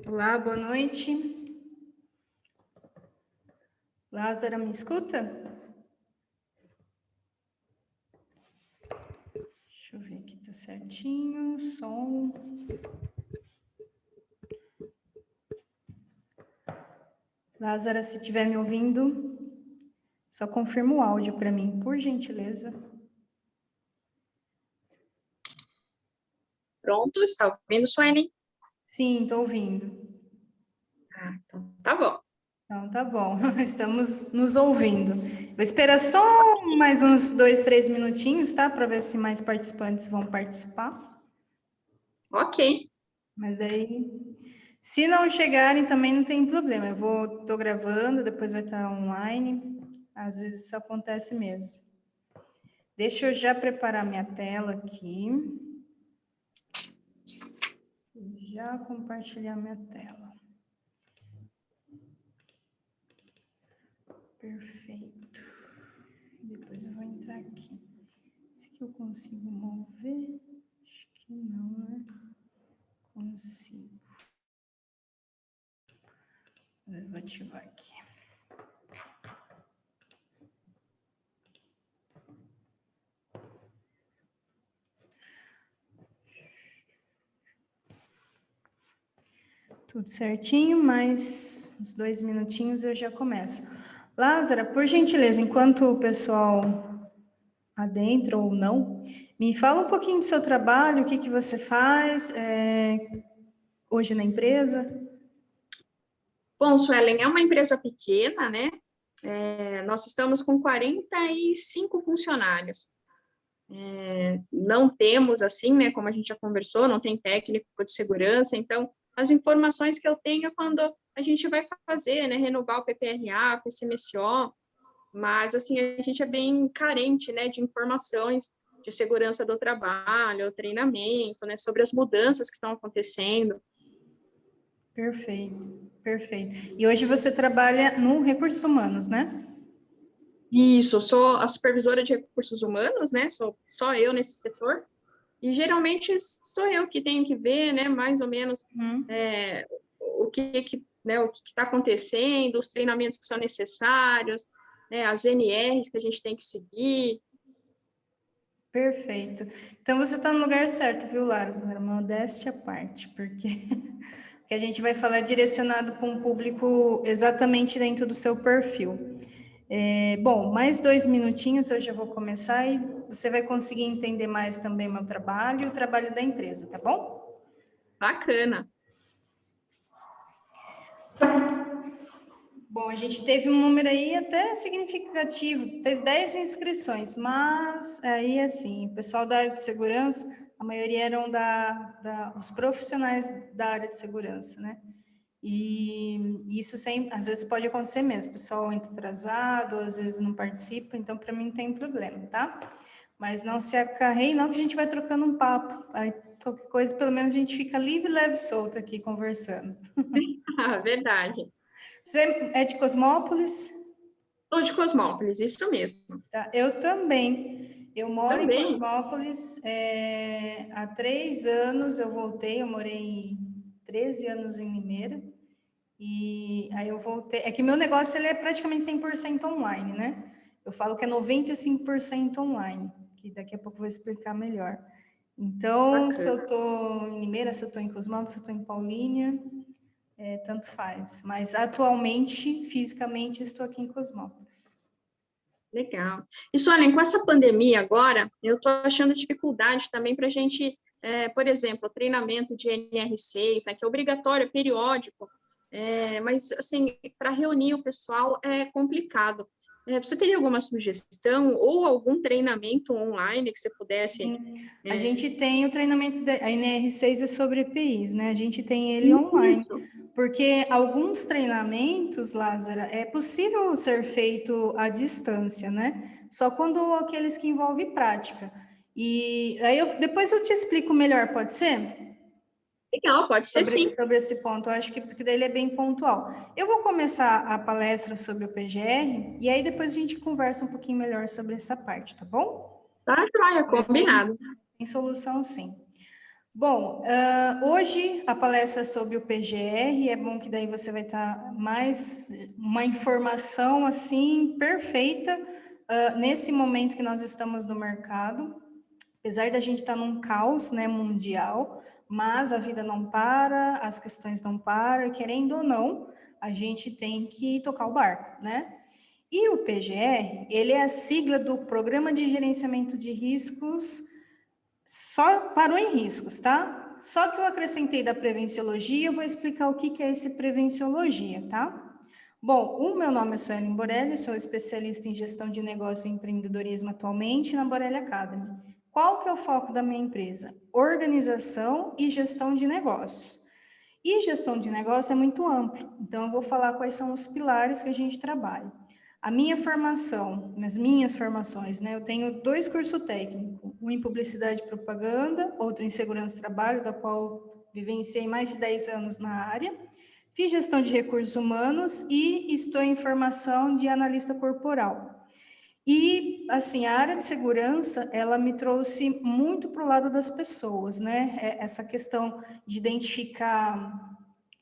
Olá, boa noite. Lázara, me escuta? Deixa eu ver aqui, tá certinho, som. Lázara, se estiver me ouvindo, só confirma o áudio para mim, por gentileza. Pronto, está ouvindo, Suelen? Sim, estou ouvindo. Então tá bom. Então, tá bom, estamos nos ouvindo. Vou esperar só mais uns 2, 3 minutinhos, tá? Para ver se mais participantes vão participar. Ok. Mas aí, se não chegarem, também não tem problema. Tô gravando, depois vai estar online. Às vezes isso acontece mesmo. Deixa eu já preparar minha tela aqui. Já compartilhar minha tela. Perfeito. Depois eu vou entrar aqui. Se que eu consigo mover? Acho que não, né? Consigo. Mas eu vou ativar aqui. Tudo certinho, mais uns 2 minutinhos eu já começo. Lázara, por gentileza, enquanto o pessoal adentra ou não, me fala um pouquinho do seu trabalho, o que você faz hoje na empresa. Bom, Suelen, é uma empresa pequena, né? Nós estamos com 45 funcionários. Não temos, assim, né, como a gente já conversou, não tem técnico de segurança, então, as informações que eu tenho é quando a gente vai fazer, né, renovar o PPRA, o PCMSO, mas, assim, a gente é bem carente, né, de informações de segurança do trabalho, treinamento, né, sobre as mudanças que estão acontecendo. Perfeito, perfeito. E hoje você trabalha no Recursos Humanos, né? Isso, eu sou a supervisora de recursos humanos, né? Sou só eu nesse setor. E geralmente sou eu que tenho que ver, né? Mais ou menos o que né? O que está acontecendo, os treinamentos que são necessários, né? As NRs que a gente tem que seguir. Perfeito. Então você está no lugar certo, viu, Lázaro? Modéstia à parte, porque que a gente vai falar direcionado para um público exatamente dentro do seu perfil. Bom, mais 2 minutinhos eu já vou começar e você vai conseguir entender mais também o meu trabalho e o trabalho da empresa, tá bom? Bacana. Bom, a gente teve um número aí até significativo, teve 10 inscrições, mas aí, assim, o pessoal da área de segurança, a maioria eram os profissionais da área de segurança, né? E isso sempre, às vezes pode acontecer mesmo, o pessoal entra atrasado, às vezes não participa, então para mim não tem problema, tá? Mas não se acarreie, não, que a gente vai trocando um papo, aí qualquer coisa, pelo menos a gente fica livre, leve e solto aqui conversando. Verdade. Você é de Cosmópolis? Sou de Cosmópolis, isso mesmo. Tá, eu também. Eu moro em Também. Cosmópolis há 3 anos. Eu voltei, eu morei 13 anos em Limeira. E aí eu voltei. É que meu negócio ele é praticamente 100% online, né? Eu falo que é 95% online, que daqui a pouco eu vou explicar melhor. Então, se Bacana. eu estou em Limeira, se eu estou em Cosmópolis, se eu estou em Paulínia, tanto faz. Mas atualmente, fisicamente, estou aqui em Cosmópolis. Legal. E, Suelen, com essa pandemia agora, eu estou achando dificuldade também para a gente, por exemplo, treinamento de NR6, né, que é obrigatório, é periódico, mas, assim, para reunir o pessoal é complicado. Você teria alguma sugestão ou algum treinamento online que você pudesse... A gente tem o treinamento, a NR6 é sobre EPIs, né? A gente tem ele online, Isso. porque alguns treinamentos, Lázara, é possível ser feito à distância, né? Só quando aqueles que envolvem prática. E aí depois eu te explico melhor, pode ser? Legal, pode ser sim. Sobre esse ponto, eu acho que porque daí ele é bem pontual. Eu vou começar a palestra sobre o PGR e aí depois a gente conversa um pouquinho melhor sobre essa parte, tá bom? Tá, joia, Mas combinado. tem solução, sim. Bom, hoje a palestra é sobre o PGR, é bom que daí você vai estar mais uma informação assim perfeita nesse momento que nós estamos no mercado, apesar da gente estar num caos, né, mundial, mas a vida não para, as questões não param, querendo ou não, a gente tem que tocar o barco, né? E o PGR, ele é a sigla do Programa de Gerenciamento de Riscos. Só parou em riscos, tá? Só que eu acrescentei da prevenciologia, eu vou explicar o que é esse prevenciologia, tá? Bom, o meu nome é Suelen Borelli, sou especialista em gestão de negócio e empreendedorismo atualmente na Borelli Academy. Qual que é o foco da minha empresa? Organização e gestão de negócios. E gestão de negócio é muito amplo, então eu vou falar quais são os pilares que a gente trabalha. A minha formação, nas minhas formações, né, eu tenho 2 cursos técnicos, um em publicidade e propaganda, outro em segurança do trabalho, da qual vivenciei mais de 10 anos na área. Fiz gestão de recursos humanos e estou em formação de analista corporal. E, assim, a área de segurança, ela me trouxe muito para o lado das pessoas, né? Essa questão de identificar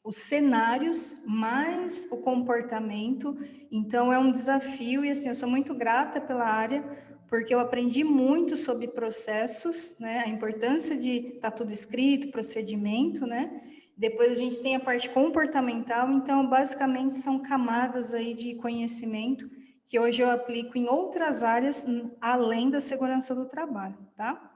os cenários, mais o comportamento. Então, é um desafio e, assim, eu sou muito grata pela área, porque eu aprendi muito sobre processos, né? A importância de estar tudo escrito, procedimento, né? Depois a gente tem a parte comportamental, então, basicamente, são camadas aí de conhecimento que hoje eu aplico em outras áreas, além da segurança do trabalho, tá?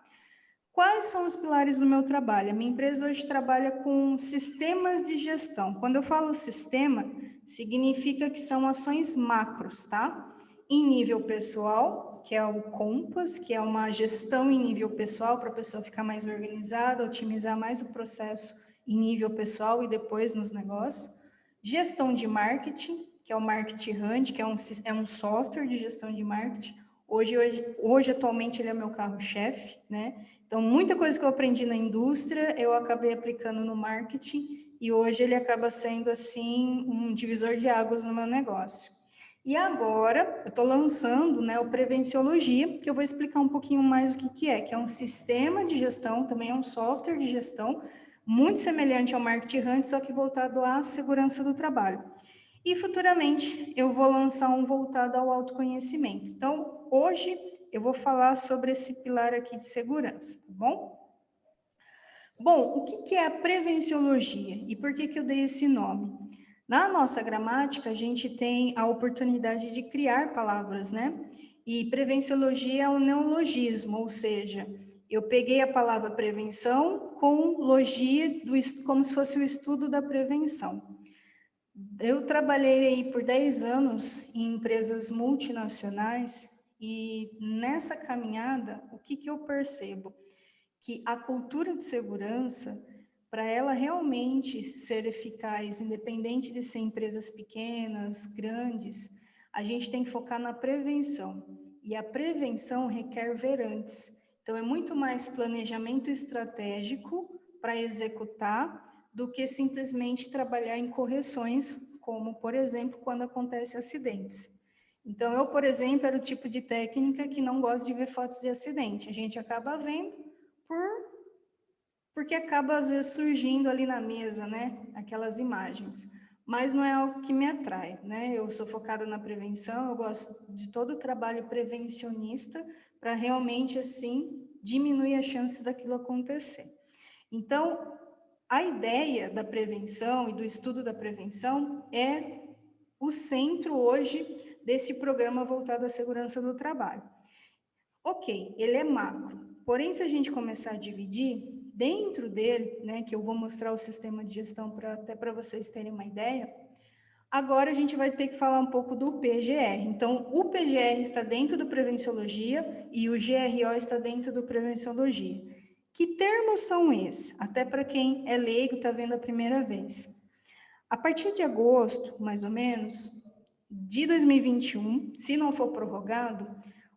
Quais são os pilares do meu trabalho? A minha empresa hoje trabalha com sistemas de gestão. Quando eu falo sistema, significa que são ações macros, tá? Em nível pessoal, que é o Compass, que é uma gestão em nível pessoal para a pessoa ficar mais organizada, otimizar mais o processo em nível pessoal e depois nos negócios. Gestão de marketing, que é o Marketing Hunt, que é um software de gestão de marketing. Hoje, atualmente, ele é meu carro-chefe, né? Então, muita coisa que eu aprendi na indústria, eu acabei aplicando no marketing, e hoje ele acaba sendo, assim, um divisor de águas no meu negócio. E agora, eu estou lançando, né, o Prevenciologia, que eu vou explicar um pouquinho mais o que é um sistema de gestão, também é um software de gestão, muito semelhante ao Marketing Hunt, só que voltado à segurança do trabalho. E futuramente eu vou lançar um voltado ao autoconhecimento. Então, hoje eu vou falar sobre esse pilar aqui de segurança, tá bom? Bom, o que é a prevenciologia e por que eu dei esse nome? Na nossa gramática, a gente tem a oportunidade de criar palavras, né? E prevenciologia é um neologismo, ou seja, eu peguei a palavra prevenção com logia, como se fosse o estudo da prevenção. Eu trabalhei aí por 10 anos em empresas multinacionais e nessa caminhada, o que eu percebo? Que a cultura de segurança, para ela realmente ser eficaz, independente de ser empresas pequenas, grandes, a gente tem que focar na prevenção. E a prevenção requer ver antes. Então, é muito mais planejamento estratégico para executar do que simplesmente trabalhar em correções, como, por exemplo, quando acontecem acidentes. Então, eu, por exemplo, era o tipo de técnica que não gosta de ver fotos de acidente. A gente acaba vendo porque acaba, às vezes, surgindo ali na mesa, né, aquelas imagens. Mas não é algo que me atrai, né? Eu sou focada na prevenção, eu gosto de todo o trabalho prevencionista para realmente, assim, diminuir as chances daquilo acontecer. Então, a ideia da prevenção e do estudo da prevenção é o centro hoje desse programa voltado à segurança do trabalho. Ok, ele é macro, porém, se a gente começar a dividir, dentro dele, né, que eu vou mostrar o sistema de gestão até para vocês terem uma ideia, agora a gente vai ter que falar um pouco do PGR. Então, o PGR está dentro do Prevenciologia e o GRO está dentro do Prevenciologia. Que termos são esses? Até para quem é leigo, está vendo a primeira vez. A partir de agosto, mais ou menos, de 2021, se não for prorrogado,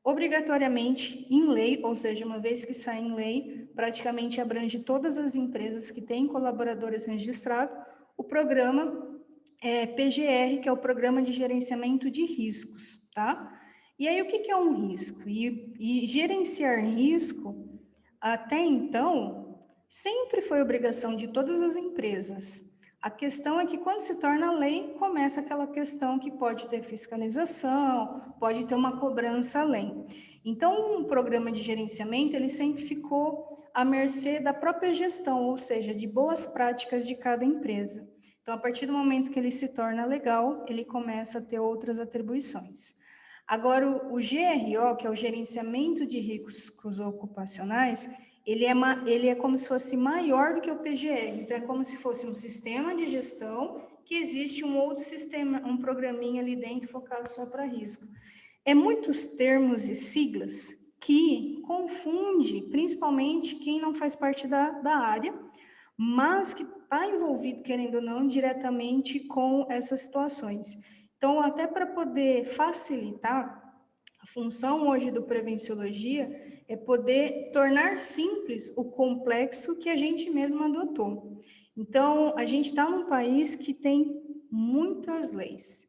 obrigatoriamente em lei, ou seja, uma vez que sai em lei, praticamente abrange todas as empresas que têm colaboradores registrados, o programa PGR, que é o Programa de Gerenciamento de Riscos, tá? E aí, o que é um risco? E gerenciar risco, até então, sempre foi obrigação de todas as empresas. A questão é que quando se torna lei, começa aquela questão que pode ter fiscalização, pode ter uma cobrança além. Então, um programa de gerenciamento, ele sempre ficou à mercê da própria gestão, ou seja, de boas práticas de cada empresa. Então, a partir do momento que ele se torna legal, ele começa a ter outras atribuições. Agora, o GRO, que é o Gerenciamento de Riscos Ocupacionais, ele é como se fosse maior do que o PGR. Então, é como se fosse um sistema de gestão que existe um outro sistema, um programinha ali dentro focado só para risco. É muitos termos e siglas que confunde, principalmente quem não faz parte da área, mas que está envolvido, querendo ou não, diretamente com essas situações. Então, até para poder facilitar, a função hoje do Prevenciologia é poder tornar simples o complexo que a gente mesmo adotou. Então, a gente está num país que tem muitas leis.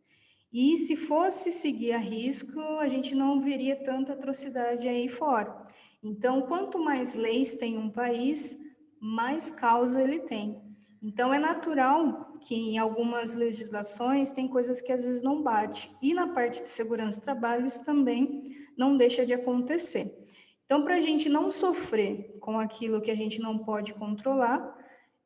E se fosse seguir a risco, a gente não veria tanta atrocidade aí fora. Então, quanto mais leis tem um país, mais causa ele tem. Então, é natural que em algumas legislações tem coisas que às vezes não bate. E na parte de segurança do trabalho, isso também não deixa de acontecer. Então, para a gente não sofrer com aquilo que a gente não pode controlar,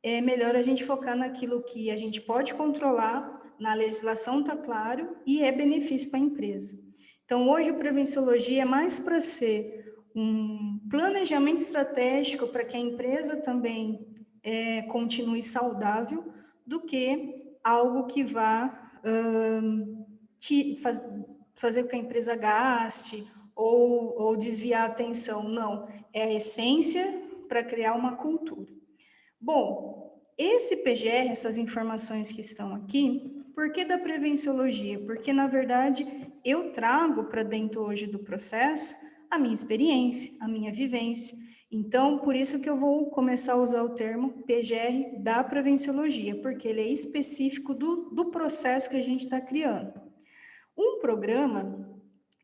é melhor a gente focar naquilo que a gente pode controlar, na legislação está claro, e é benefício para a empresa. Então, hoje, o Prevenciologia é mais para ser um planejamento estratégico para que a empresa também continue saudável, do que algo que vá fazer com que a empresa gaste ou desviar a atenção. Não, é a essência para criar uma cultura. Bom, esse PGR, essas informações que estão aqui, por que da Prevenciologia? Porque, na verdade, eu trago para dentro hoje do processo a minha experiência, a minha vivência. Então, por isso que eu vou começar a usar o termo PGR da Prevenciologia, porque ele é específico do processo que a gente está criando. Um programa,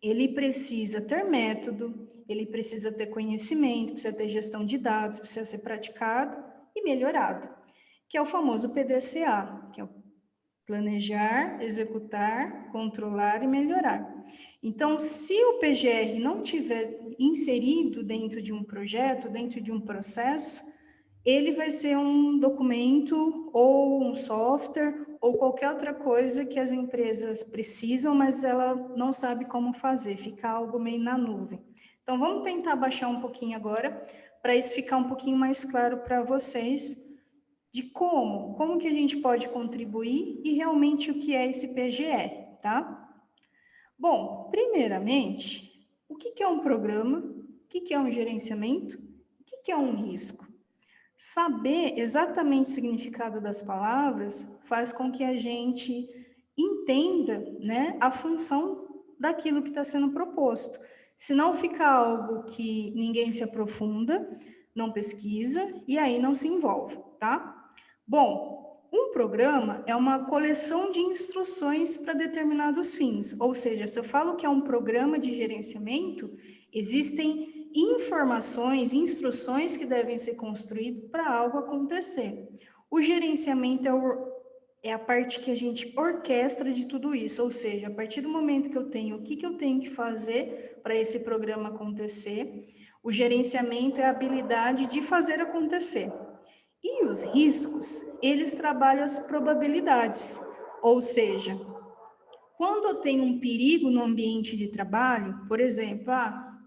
ele precisa ter método, ele precisa ter conhecimento, precisa ter gestão de dados, precisa ser praticado e melhorado, que é o famoso PDCA, que é o planejar, executar, controlar e melhorar. Então, se o PGR não tiver inserido dentro de um projeto, dentro de um processo, ele vai ser um documento ou um software ou qualquer outra coisa que as empresas precisam, mas ela não sabe como fazer, fica algo meio na nuvem. Então, vamos tentar baixar um pouquinho agora, para isso ficar um pouquinho mais claro para vocês, de como que a gente pode contribuir e realmente o que é esse PGR, tá? Bom, primeiramente, o que é um programa? O que é um gerenciamento? O que é um risco? Saber exatamente o significado das palavras faz com que a gente entenda, né, a função daquilo que está sendo proposto. Se não fica algo que ninguém se aprofunda, não pesquisa e aí não se envolve, tá? Bom, um programa é uma coleção de instruções para determinados fins, ou seja, se eu falo que é um programa de gerenciamento, existem informações, instruções que devem ser construídas para algo acontecer. O gerenciamento é a parte que a gente orquestra de tudo isso, ou seja, a partir do momento que eu tenho o que eu tenho que fazer para esse programa acontecer, o gerenciamento é a habilidade de fazer acontecer. E os riscos, eles trabalham as probabilidades, ou seja, quando eu tenho um perigo no ambiente de trabalho, por exemplo,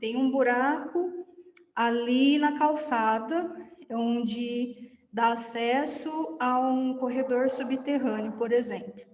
tem um buraco ali na calçada, onde dá acesso a um corredor subterrâneo, por exemplo.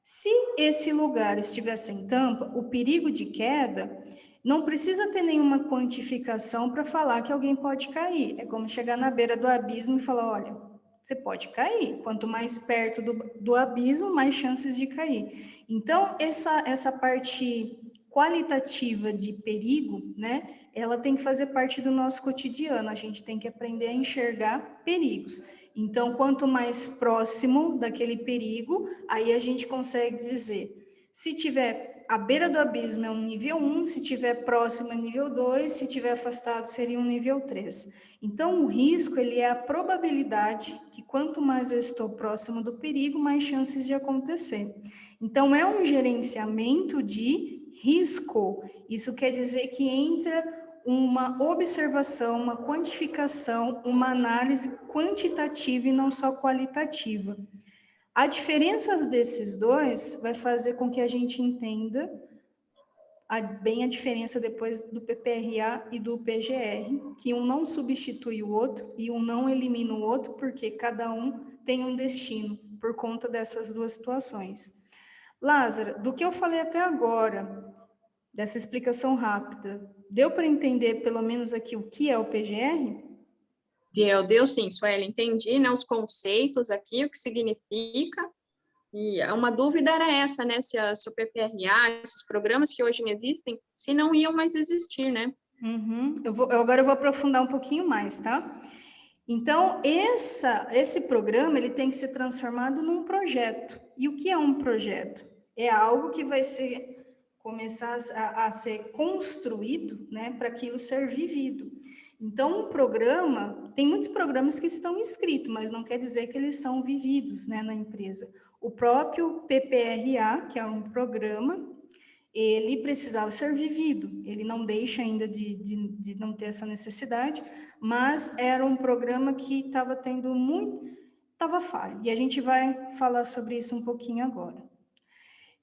Se esse lugar estiver sem tampa, o perigo de queda não precisa ter nenhuma quantificação para falar que alguém pode cair. É como chegar na beira do abismo e falar, olha, você pode cair. Quanto mais perto do abismo, mais chances de cair. Então, essa parte qualitativa de perigo, né, ela tem que fazer parte do nosso cotidiano. A gente tem que aprender a enxergar perigos. Então, quanto mais próximo daquele perigo, aí a gente consegue dizer, se tiver à beira do abismo é um nível 1, se estiver próximo é nível 2, se estiver afastado seria um nível 3. Então, o risco, ele é a probabilidade que quanto mais eu estou próximo do perigo, mais chances de acontecer. Então, é um gerenciamento de risco. Isso quer dizer que entra uma observação, uma quantificação, uma análise quantitativa e não só qualitativa. A diferença desses dois vai fazer com que a gente entenda bem a diferença depois do PPRA e do PGR, que um não substitui o outro e um não elimina o outro, porque cada um tem um destino por conta dessas duas situações. Lázaro, do que eu falei até agora, dessa explicação rápida, deu para entender pelo menos aqui o que é o PGR? Deu sim, Sueli, entendi, né, os conceitos aqui, o que significa, e uma dúvida era essa, né, se o PPRA, esses programas que hoje existem, se não iam mais existir, né? Uhum. Agora eu vou aprofundar um pouquinho mais, tá? Então, esse programa, ele tem que ser transformado num projeto. E o que é um projeto? É algo que vai começar a ser construído, né, para aquilo ser vivido. Então, um programa, tem muitos programas que estão escritos, mas não quer dizer que eles são vividos, né, na empresa. O próprio PPRA, que é um programa, ele precisava ser vivido, ele não deixa ainda de não ter essa necessidade, mas era um programa que estava tendo estava falho, e a gente vai falar sobre isso um pouquinho agora.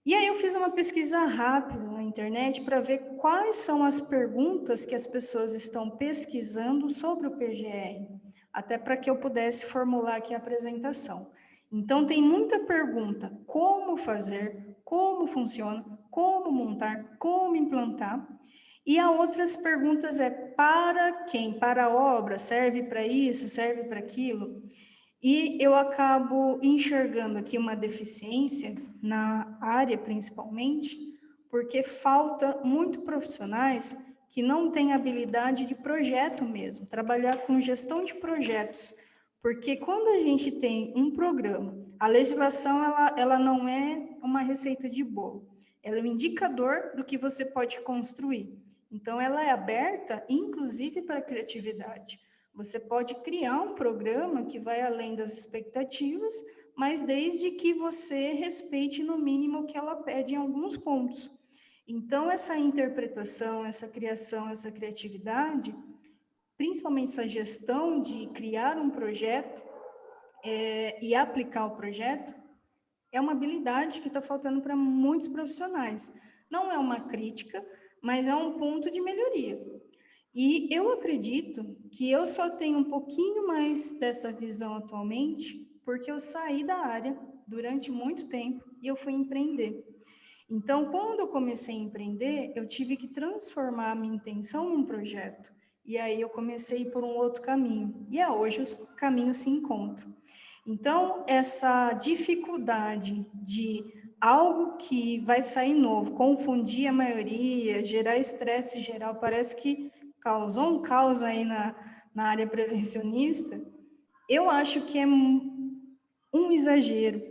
E aí eu fiz uma pesquisa rápida na internet para ver quais são as perguntas que as pessoas estão pesquisando sobre o PGR, até para que eu pudesse formular aqui a apresentação. Então, tem muita pergunta: como fazer, como funciona, como montar, como implantar. E há outras perguntas para quem? Para a obra? Serve para isso? Serve para aquilo? E eu acabo enxergando aqui uma deficiência na área, principalmente, porque falta muito profissionais que não têm habilidade de projeto mesmo, trabalhar com gestão de projetos. Porque quando a gente tem um programa, a legislação ela não é uma receita de bolo, ela é um indicador do que você pode construir. Então, ela é aberta, inclusive, para a criatividade. Você pode criar um programa que vai além das expectativas, mas desde que você respeite no mínimo o que ela pede em alguns pontos. Então, essa interpretação, essa criação, essa criatividade, principalmente essa gestão de criar um projeto e aplicar o projeto, é uma habilidade que está faltando para muitos profissionais. Não é uma crítica, mas é um ponto de melhoria. E eu acredito que eu só tenho um pouquinho mais dessa visão atualmente porque eu saí da área durante muito tempo e eu fui empreender. Então, quando eu comecei a empreender, eu tive que transformar a minha intenção num projeto. E aí eu comecei por um outro caminho. E hoje os caminhos se encontram. Então, essa dificuldade de algo que vai sair novo, confundir a maioria, gerar estresse geral, parece que causou um caos aí na área prevencionista, eu acho que é um exagero,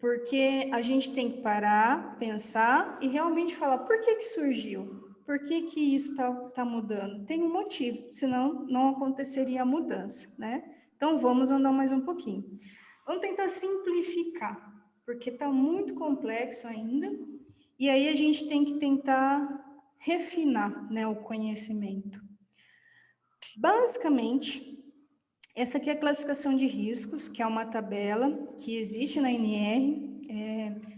porque a gente tem que parar, pensar e realmente falar por que surgiu, por que isso está mudando. Tem um motivo, senão não aconteceria a mudança, né? Então, vamos andar mais um pouquinho. Vamos tentar simplificar, porque está muito complexo ainda, e aí a gente tem que tentar refinar, né, o conhecimento. Basicamente, essa aqui é a classificação de riscos, que é uma tabela que existe na NR.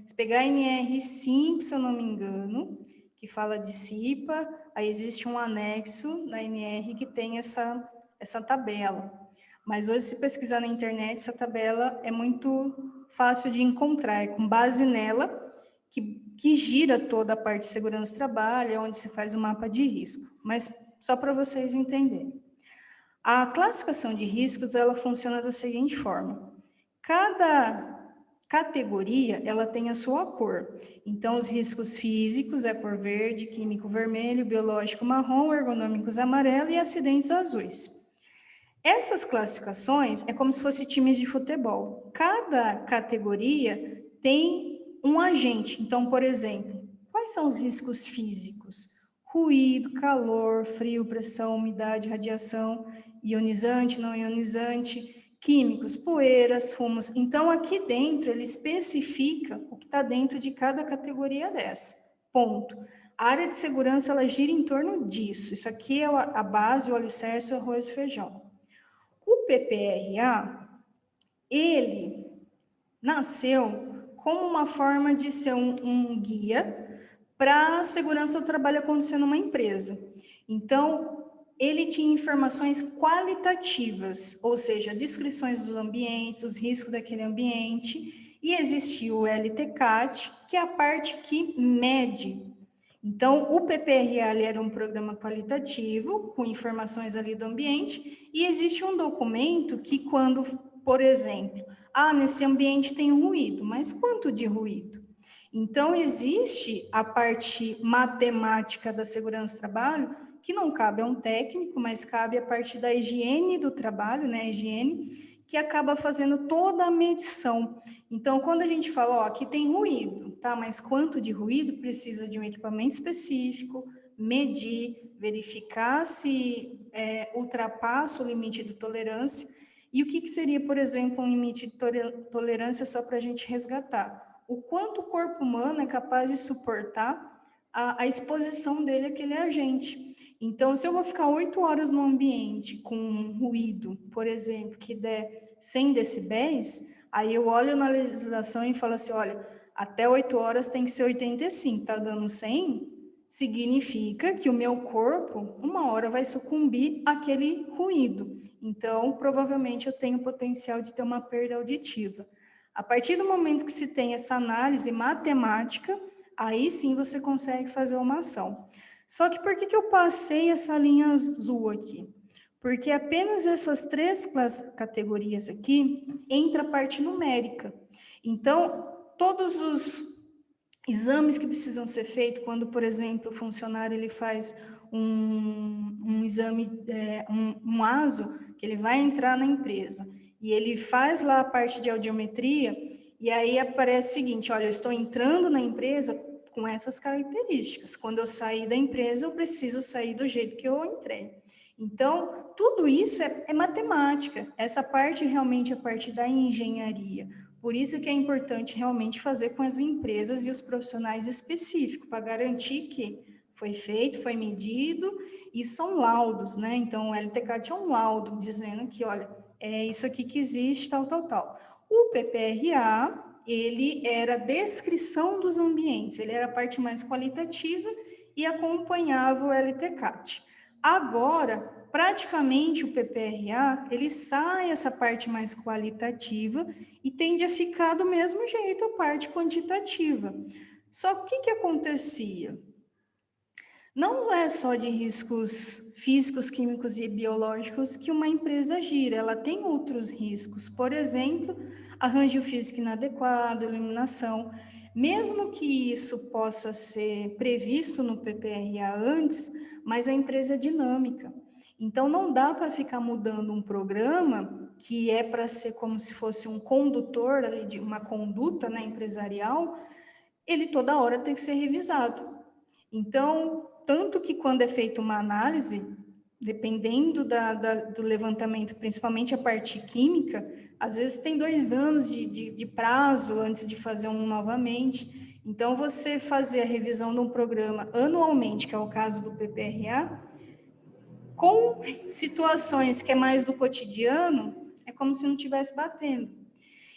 Se pegar a NR5, se eu não me engano, que fala de CIPA, aí existe um anexo na NR que tem essa tabela. Mas hoje, se pesquisar na internet, essa tabela é muito fácil de encontrar. É com base nela que gira toda a parte de segurança do trabalho, onde se faz o mapa de risco. Mas só para vocês entenderem. A classificação de riscos, ela funciona da seguinte forma. Cada categoria, ela tem a sua cor. Então, os riscos físicos é cor verde, químico vermelho, biológico marrom, ergonômicos amarelo e acidentes azuis. Essas classificações é como se fossem times de futebol. Cada categoria tem um agente. Então, por exemplo, Quais são os riscos físicos? Ruído, calor, frio, pressão, umidade, radiação, ionizante, não ionizante, químicos, poeiras, fumos. Então, aqui dentro, ele especifica o que está dentro de cada categoria dessa. Ponto. A área de segurança, ela gira em torno disso. Isso aqui é a base, o alicerce, o arroz e feijão. O PPRA, ele nasceu como uma forma de ser um guia para a segurança do trabalho acontecer numa empresa. Então, ele tinha informações qualitativas, ou seja, descrições dos ambientes, os riscos daquele ambiente, e existia o LTCAT, que é a parte que mede. Então, o PPRA era um programa qualitativo, com informações ali do ambiente, e existe um documento que quando, por exemplo, nesse ambiente tem ruído, mas quanto de ruído? Então, existe a parte matemática da segurança do trabalho, que não cabe a um técnico, mas cabe a parte da higiene do trabalho, né, a higiene, que acaba fazendo toda a medição. Então, quando a gente fala, aqui tem ruído, tá? Mas quanto de ruído precisa de um equipamento específico, medir, verificar se ultrapassa o limite de tolerância. E o que seria, por exemplo, um limite de tolerância só para a gente resgatar? O quanto o corpo humano é capaz de suportar a exposição dele àquele agente. Então, se eu vou ficar 8 horas no ambiente com um ruído, por exemplo, que der 100 decibéis, aí eu olho na legislação e falo assim, olha, até 8 horas tem que ser 85, está dando 100, significa que o meu corpo, uma hora vai sucumbir àquele ruído. Então, provavelmente eu tenho potencial de ter uma perda auditiva. A partir do momento que se tem essa análise matemática, aí sim você consegue fazer uma ação. Só que por que eu passei essa linha azul aqui? Porque apenas essas 3 categorias aqui entra a parte numérica. Então, todos os exames que precisam ser feitos quando, por exemplo, o funcionário ele faz um exame, um ASO, que ele vai entrar na empresa, e ele faz lá a parte de audiometria, e aí aparece o seguinte, olha, eu estou entrando na empresa com essas características. Quando eu sair da empresa, eu preciso sair do jeito que eu entrei. Então, tudo isso é matemática. Essa parte realmente é parte da engenharia. Por isso que é importante realmente fazer com as empresas e os profissionais específicos, para garantir que foi feito, foi medido, e são laudos, né? Então, o LTCAT é um laudo dizendo que, olha, é isso aqui que existe, tal, tal, tal. O PPRA, ele era a descrição dos ambientes, ele era a parte mais qualitativa e acompanhava o LTCAT. Agora, praticamente o PPRA, ele sai essa parte mais qualitativa e tende a ficar do mesmo jeito a parte quantitativa. Só que o que acontecia? Não é só de riscos físicos, químicos e biológicos que uma empresa gira, ela tem outros riscos. Por exemplo, arranjo físico inadequado, iluminação. Mesmo que isso possa ser previsto no PPRA antes, mas a empresa é dinâmica. Então, não dá para ficar mudando um programa que é para ser como se fosse um condutor ali de uma conduta, né, empresarial, ele toda hora tem que ser revisado. Então, tanto que quando é feita uma análise, dependendo do levantamento, principalmente a parte química, às vezes tem 2 anos de prazo antes de fazer um novamente. Então, você fazer a revisão de um programa anualmente, que é o caso do PPRA, com situações que é mais do cotidiano, é como se não estivesse batendo.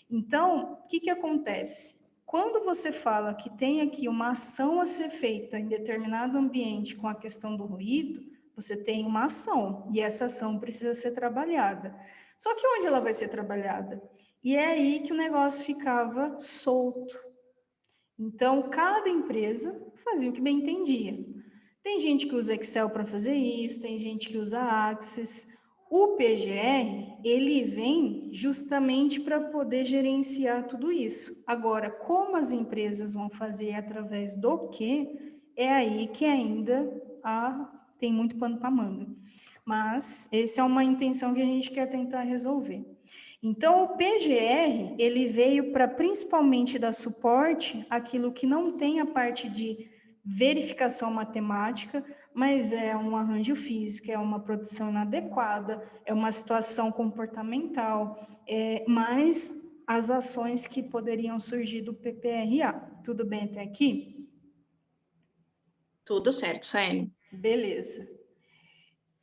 Então, o que acontece? Quando você fala que tem aqui uma ação a ser feita em determinado ambiente com a questão do ruído, você tem uma ação, e essa ação precisa ser trabalhada. Só que onde ela vai ser trabalhada? E é aí que o negócio ficava solto. Então, cada empresa fazia o que bem entendia. Tem gente que usa Excel para fazer isso, tem gente que usa Access. O PGR, ele vem justamente para poder gerenciar tudo isso. Agora, como as empresas vão fazer através do quê, é aí que ainda tem muito pano para manga. Mas essa é uma intenção que a gente quer tentar resolver. Então, o PGR, ele veio para principalmente dar suporte àquilo que não tem a parte de verificação matemática, mas é um arranjo físico, é uma produção inadequada, é uma situação comportamental, mais as ações que poderiam surgir do PPRA. Tudo bem até aqui? Tudo certo, Suelen. Beleza.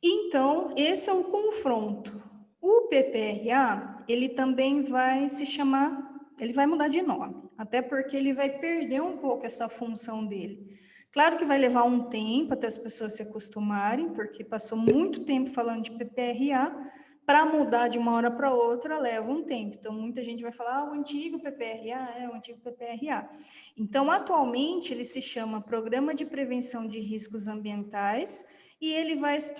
Então, esse é o confronto. O PPRA, ele também vai se chamar, ele vai mudar de nome, até porque ele vai perder um pouco essa função dele. Claro que vai levar um tempo até as pessoas se acostumarem, porque passou muito tempo falando de PPRA, para mudar de uma hora para outra leva um tempo. Então, muita gente vai falar, o antigo PPRA, o antigo PPRA. Então, atualmente, ele se chama Programa de Prevenção de Riscos Ambientais, e ele vai se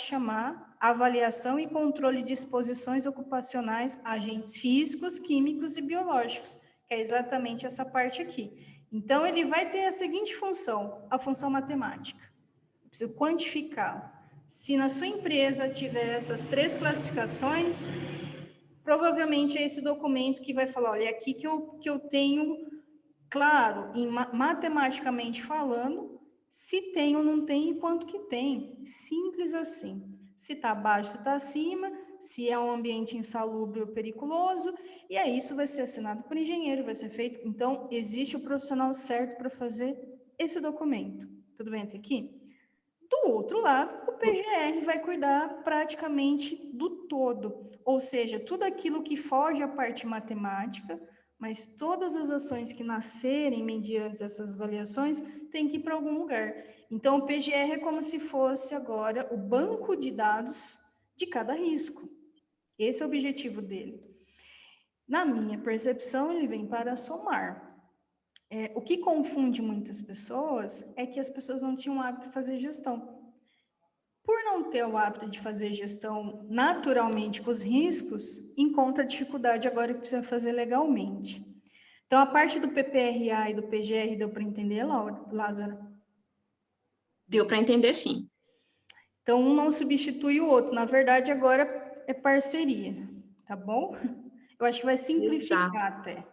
chamar Avaliação e Controle de Exposições Ocupacionais a Agentes Físicos, Químicos e Biológicos, que é exatamente essa parte aqui. Então, ele vai ter a seguinte função, a função matemática. Eu preciso quantificar. Se na sua empresa tiver essas 3 classificações, provavelmente é esse documento que vai falar, olha, é aqui que eu tenho, claro, matematicamente falando, se tem ou não tem e quanto que tem. Simples assim. Se está abaixo, se está acima, se é um ambiente insalubre ou periculoso, e aí isso vai ser assinado por engenheiro, vai ser feito. Então, existe o profissional certo para fazer esse documento. Tudo bem até aqui? Do outro lado, o PGR vai cuidar praticamente do todo, ou seja, tudo aquilo que foge à parte matemática, mas todas as ações que nascerem mediante essas avaliações têm que ir para algum lugar. Então, o PGR é como se fosse agora o banco de dados de cada risco. Esse é o objetivo dele. Na minha percepção, ele vem para somar. O que confunde muitas pessoas é que as pessoas não tinham o hábito de fazer gestão. Por não ter o hábito de fazer gestão naturalmente com os riscos, encontra dificuldade agora que precisa fazer legalmente. Então, a parte do PPRA e do PGR deu para entender, Lázaro? Deu para entender, sim. Então, um não substitui o outro. Na verdade, agora é parceria, tá bom? Eu acho que vai simplificar até.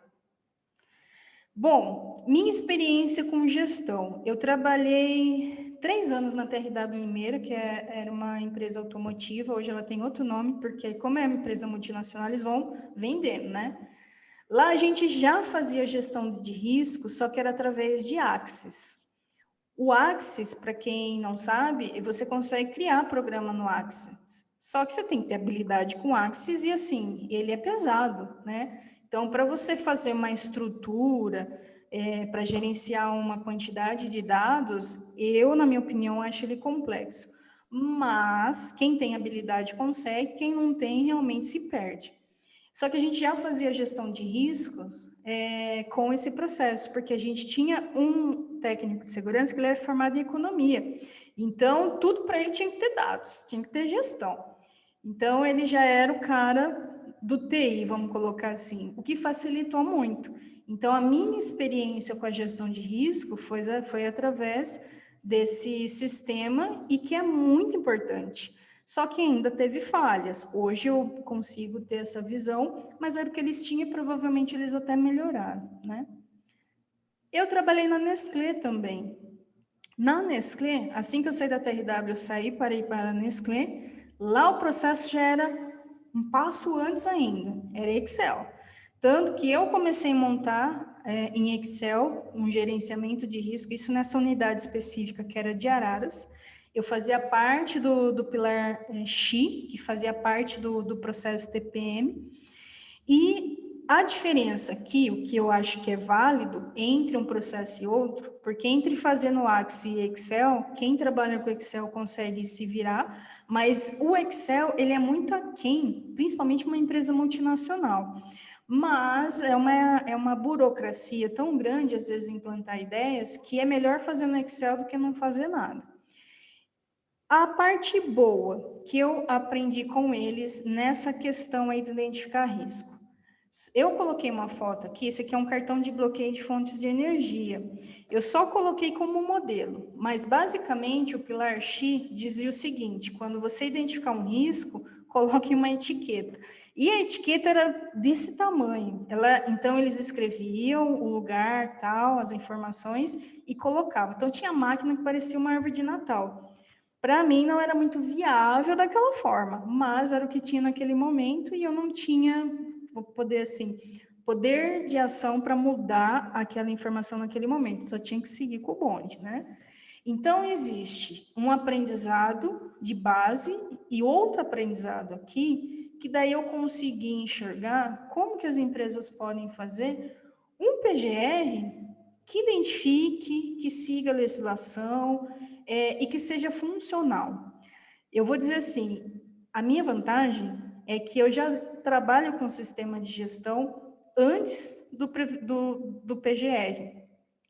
Bom, minha experiência com gestão. Eu trabalhei 3 anos na TRW Limeira, que era uma empresa automotiva. Hoje ela tem outro nome, porque como é uma empresa multinacional, eles vão vendendo, né? Lá a gente já fazia gestão de risco, só que era através de Axis. O Axis, para quem não sabe, você consegue criar programa no Axis. Só que você tem que ter habilidade com Axis e, assim, ele é pesado, né? Então, para você fazer uma estrutura, para gerenciar uma quantidade de dados, eu, na minha opinião, acho ele complexo. Mas quem tem habilidade consegue, quem não tem realmente se perde. Só que a gente já fazia gestão de riscos com esse processo, porque a gente tinha um técnico de segurança que ele era formado em economia. Então, tudo para ele tinha que ter dados, tinha que ter gestão. Então, ele já era o cara do TI, vamos colocar assim, o que facilitou muito. Então, a minha experiência com a gestão de risco foi através desse sistema e que é muito importante. Só que ainda teve falhas. Hoje eu consigo ter essa visão, mas era o que eles tinham e provavelmente eles até melhoraram, né? Eu trabalhei na Nestlé também. Na Nestlé, assim que eu saí da TRW, eu saí para ir para a Nestlé, lá o processo já era um passo antes ainda, era Excel. Tanto que eu comecei a montar em Excel um gerenciamento de risco, isso nessa unidade específica que era de Araras. Eu fazia parte do pilar XI, que fazia parte do processo TPM, e a diferença aqui, o que eu acho que é válido entre um processo e outro, porque entre fazer no Axis e Excel, quem trabalha com Excel consegue se virar, mas o Excel, ele é muito aquém, principalmente uma empresa multinacional. Mas é uma burocracia tão grande, às vezes, implantar ideias, que é melhor fazer no Excel do que não fazer nada. A parte boa que eu aprendi com eles nessa questão aí de identificar risco. Eu coloquei uma foto aqui, esse aqui é um cartão de bloqueio de fontes de energia. Eu só coloquei como modelo, mas basicamente o pilar X dizia o seguinte: quando você identificar um risco, coloque uma etiqueta. E a etiqueta era desse tamanho. Então, eles escreviam o lugar, tal, as informações e colocavam. Então, tinha máquina que parecia uma árvore de Natal. Para mim, não era muito viável daquela forma, mas era o que tinha naquele momento e eu não tinha, vou poder assim, poder de ação para mudar aquela informação naquele momento. Só tinha que seguir com o bonde, né? Então, existe um aprendizado de base e outro aprendizado aqui, que daí eu consegui enxergar como que as empresas podem fazer um PGR que identifique, que siga a legislação e que seja funcional. Eu vou dizer assim, a minha vantagem é que eu já trabalho com sistema de gestão antes do PGR.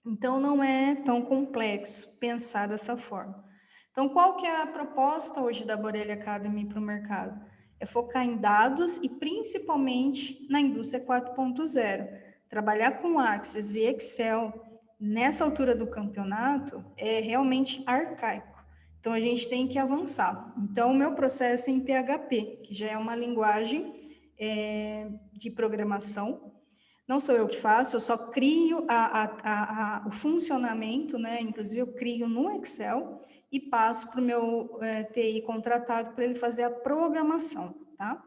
Então, não é tão complexo pensar dessa forma. Então, qual que é a proposta hoje da Borelli Academy para o mercado? É focar em dados e principalmente na indústria 4.0. Trabalhar com Access e Excel nessa altura do campeonato é realmente arcaico. Então, a gente tem que avançar. Então, o meu processo é em PHP, que já é uma linguagem de programação. Não sou eu que faço, eu só crio o funcionamento, né? Inclusive, eu crio no Excel e passo para o meu TI contratado para ele fazer a programação, tá?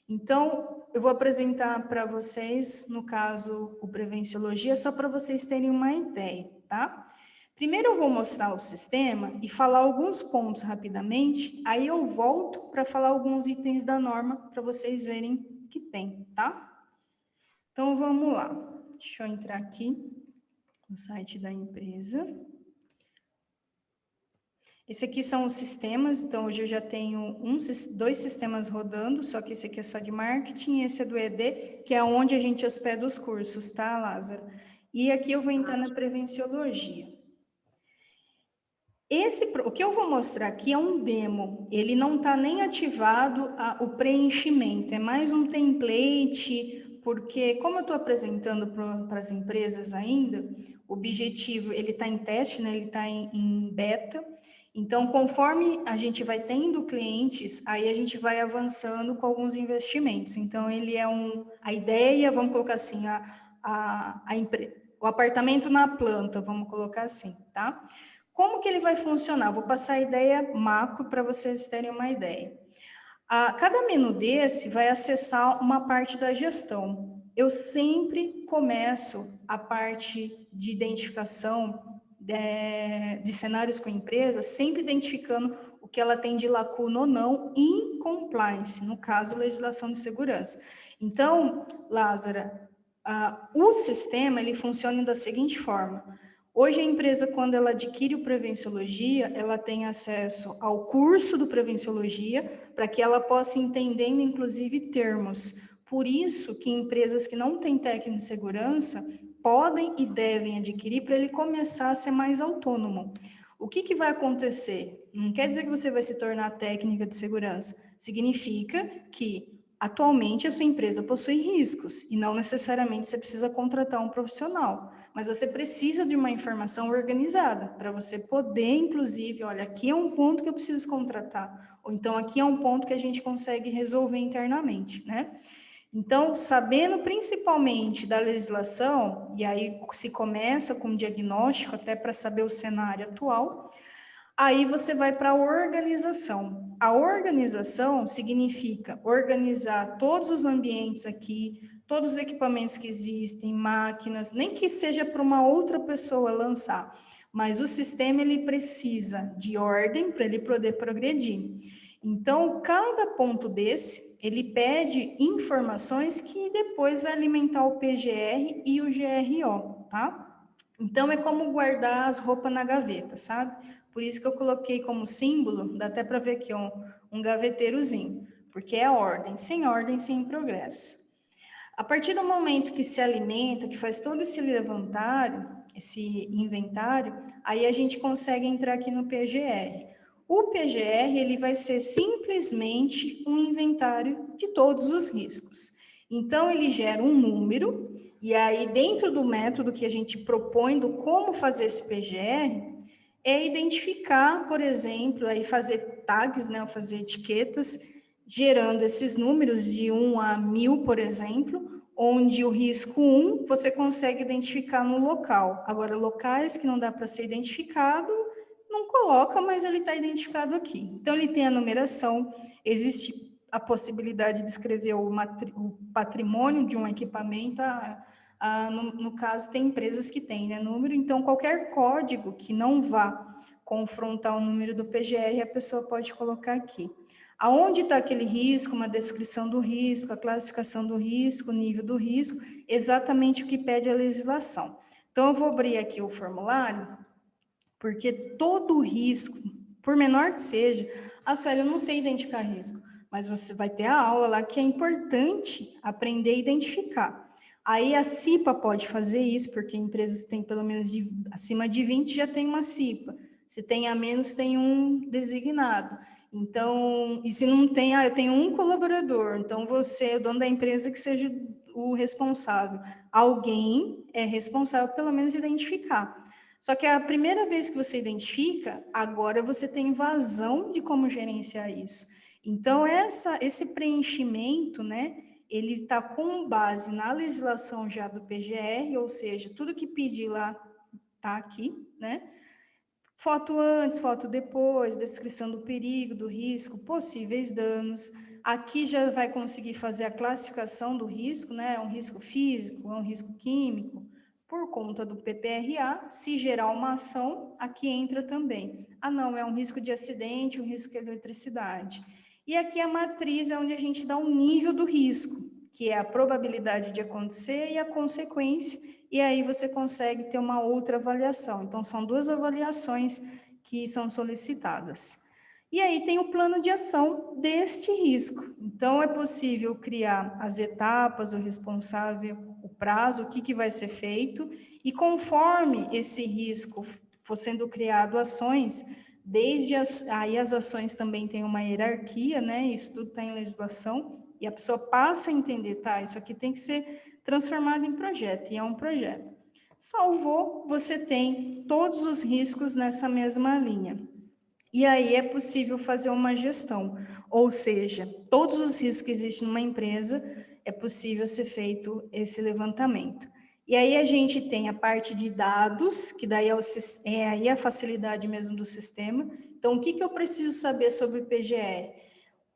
Então, eu vou apresentar para vocês, no caso, o Prevenciologia, só para vocês terem uma ideia, tá? Primeiro eu vou mostrar o sistema e falar alguns pontos rapidamente, aí eu volto para falar alguns itens da norma para vocês verem que tem, tá? Então, vamos lá. Deixa eu entrar aqui no site da empresa. Esse aqui são os sistemas, então hoje eu já tenho dois sistemas rodando, só que esse aqui é só de marketing, esse é do ED, que é onde a gente hospeda os cursos, tá, Lázaro? E aqui eu vou entrar na Prevenciologia. O que eu vou mostrar aqui é um demo, ele não está nem ativado o preenchimento, é mais um template, porque como eu estou apresentando para as empresas ainda, o objetivo, ele está em teste, né? Ele está em beta, então conforme a gente vai tendo clientes, aí a gente vai avançando com alguns investimentos, então ele é a ideia, vamos colocar assim, o apartamento na planta, vamos colocar assim, tá? Como que ele vai funcionar? Vou passar a ideia macro para vocês terem uma ideia. Cada menu desse vai acessar uma parte da gestão. Eu sempre começo a parte de identificação de cenários com empresa, sempre identificando o que ela tem de lacuna ou não em compliance, no caso, legislação de segurança. Então, Lázara, o sistema ele funciona da seguinte forma. Hoje, a empresa, quando ela adquire o Prevenciologia, ela tem acesso ao curso do Prevenciologia, para que ela possa entender, inclusive, termos. Por isso que empresas que não têm técnico de segurança podem e devem adquirir para ele começar a ser mais autônomo. O que vai acontecer? Não quer dizer que você vai se tornar técnica de segurança. Significa que atualmente, a sua empresa possui riscos e não necessariamente você precisa contratar um profissional, mas você precisa de uma informação organizada para você poder, inclusive, olha, aqui é um ponto que eu preciso contratar, ou então aqui é um ponto que a gente consegue resolver internamente, né? Então, sabendo principalmente da legislação, e aí se começa com um diagnóstico até para saber o cenário atual, aí você vai para a organização. A organização significa organizar todos os ambientes aqui, todos os equipamentos que existem, máquinas, nem que seja para uma outra pessoa lançar, mas o sistema ele precisa de ordem para ele poder progredir. Então, cada ponto desse, ele pede informações que depois vai alimentar o PGR e o GRO, tá? Então, é como guardar as roupas na gaveta, sabe? Por isso que eu coloquei como símbolo, dá até para ver aqui um gaveteirozinho, porque é ordem, sem progresso. A partir do momento que se alimenta, que faz todo esse levantário, esse inventário, aí a gente consegue entrar aqui no PGR. O PGR, ele vai ser simplesmente um inventário de todos os riscos. Então, ele gera um número, e aí dentro do método que a gente propõe do como fazer esse PGR, é identificar, por exemplo, aí fazer tags, né, fazer etiquetas gerando esses números de 1 a 1000, por exemplo, onde o risco 1 você consegue identificar no local. Agora, locais que não dá para ser identificado, não coloca, mas ele está identificado aqui. Então, ele tem a numeração, existe a possibilidade de escrever o patrimônio de um equipamento, no caso, tem empresas que têm, né, número, então qualquer código que não vá confrontar o número do PGR, a pessoa pode colocar aqui. Aonde está aquele risco, uma descrição do risco, a classificação do risco, o nível do risco, exatamente o que pede a legislação. Então, eu vou abrir aqui o formulário, porque todo risco, por menor que seja, Sueli, eu não sei identificar risco, mas você vai ter a aula lá que é importante aprender a identificar. Aí a CIPA pode fazer isso, porque empresas que têm pelo menos acima de 20 já tem uma CIPA. Se tem a menos, tem um designado. Então, e se não tem, eu tenho um colaborador, então você, o dono da empresa, que seja o responsável. Alguém é responsável, pelo menos, identificar. Só que a primeira vez que você identifica, agora você tem vazão de como gerenciar isso. Então, esse preenchimento, né, ele está com base na legislação já do PGR, ou seja, tudo que pedir lá está aqui, né? Foto antes, foto depois, descrição do perigo, do risco, possíveis danos. Aqui já vai conseguir fazer a classificação do risco, né? É um risco físico, é um risco químico. Por conta do PPRA, se gerar uma ação, aqui entra também. Não, é um risco de acidente, um risco de eletricidade. E aqui a matriz é onde a gente dá um nível do risco, que é a probabilidade de acontecer e a consequência, e aí você consegue ter uma outra avaliação. Então, são 2 avaliações que são solicitadas. E aí tem o plano de ação deste risco. Então, é possível criar as etapas, o responsável, o prazo, o que vai ser feito, e conforme esse risco for sendo criado ações, aí as ações também têm uma hierarquia, né? Isso tudo está em legislação, e a pessoa passa a entender, tá, isso aqui tem que ser transformado em projeto, e é um projeto. Salvou, você tem todos os riscos nessa mesma linha. E aí é possível fazer uma gestão, ou seja, todos os riscos que existem numa empresa, é possível ser feito esse levantamento. E aí a gente tem a parte de dados, que daí é aí a facilidade mesmo do sistema. Então, o que eu preciso saber sobre o PGR?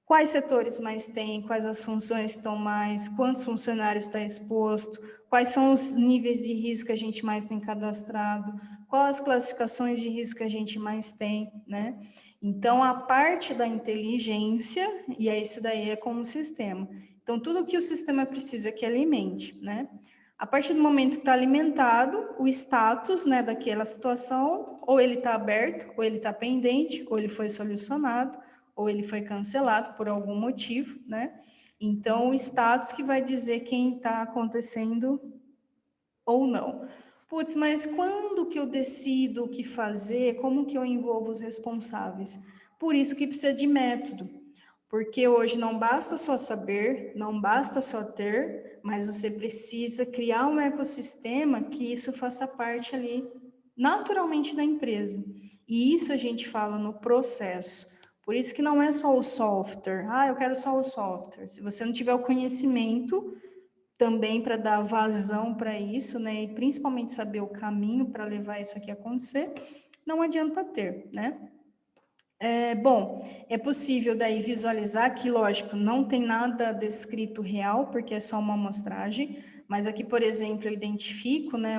Quais setores mais tem, quais as funções estão mais, quantos funcionários está exposto, quais são os níveis de risco que a gente mais tem cadastrado, quais as classificações de risco que a gente mais tem, né? Então, a parte da inteligência, e aí isso daí é como sistema. Então, tudo que o sistema precisa é que alimente, né? A partir do momento que está alimentado, o status, né, daquela situação, ou ele está aberto, ou ele está pendente, ou ele foi solucionado, ou ele foi cancelado por algum motivo, né? Então, o status que vai dizer quem está acontecendo ou não. Putz, mas quando que eu decido o que fazer? Como que eu envolvo os responsáveis? Por isso que precisa de método. Porque hoje não basta só saber, não basta só ter, mas você precisa criar um ecossistema que isso faça parte ali naturalmente da empresa. E isso a gente fala no processo. Por isso que não é só o software. Eu quero só o software. Se você não tiver o conhecimento também para dar vazão para isso, né, e principalmente saber o caminho para levar isso aqui a acontecer, não adianta ter, né? Bom, é possível daí visualizar que, lógico, não tem nada descrito real, porque é só uma amostragem, mas aqui, por exemplo, eu identifico, né,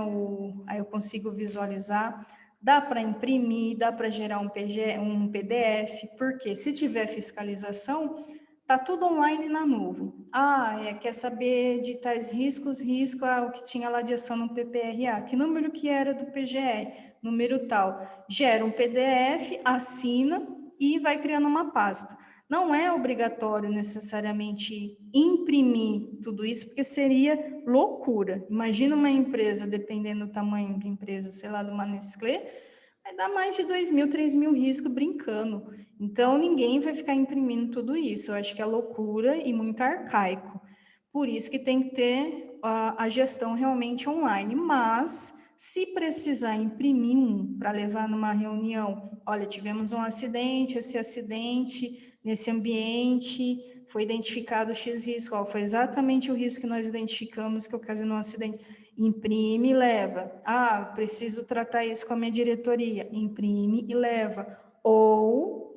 aí eu consigo visualizar, dá para imprimir, dá para gerar um PDF, porque se tiver fiscalização, tá tudo online na nuvem. Quer saber de tais riscos, o que tinha lá de ação no PPRA, que número que era do PGR, número tal, gera um PDF, assina e vai criando uma pasta. Não é obrigatório necessariamente imprimir tudo isso, porque seria loucura. Imagina uma empresa, dependendo do tamanho da empresa, sei lá, de uma Nestlé, vai dar mais de 2.000, 3.000 riscos brincando. Então, ninguém vai ficar imprimindo tudo isso. Eu acho que é loucura e muito arcaico. Por isso que tem que ter a gestão realmente online. Mas, se precisar imprimir para levar numa reunião, olha, tivemos um acidente, esse acidente, nesse ambiente, foi identificado X risco, ó, foi exatamente o risco que nós identificamos que ocasionou um acidente. Imprime e leva. Ah, preciso tratar isso com a minha diretoria. Imprime e leva. Ou,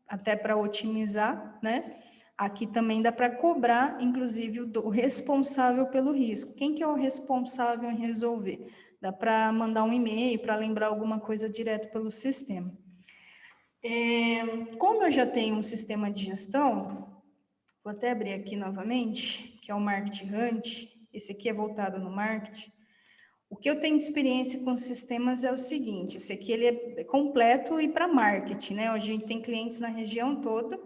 até para otimizar, né? Aqui também dá para cobrar, inclusive, o responsável pelo risco. Quem que é o responsável em resolver? Dá para mandar um e-mail para lembrar alguma coisa direto pelo sistema. Como eu já tenho um sistema de gestão, vou até abrir aqui novamente, que é o Marketing Hunt. Esse aqui é voltado no marketing. O que eu tenho experiência com sistemas é o seguinte, esse aqui ele é completo e para marketing, né? Hoje a gente tem clientes na região toda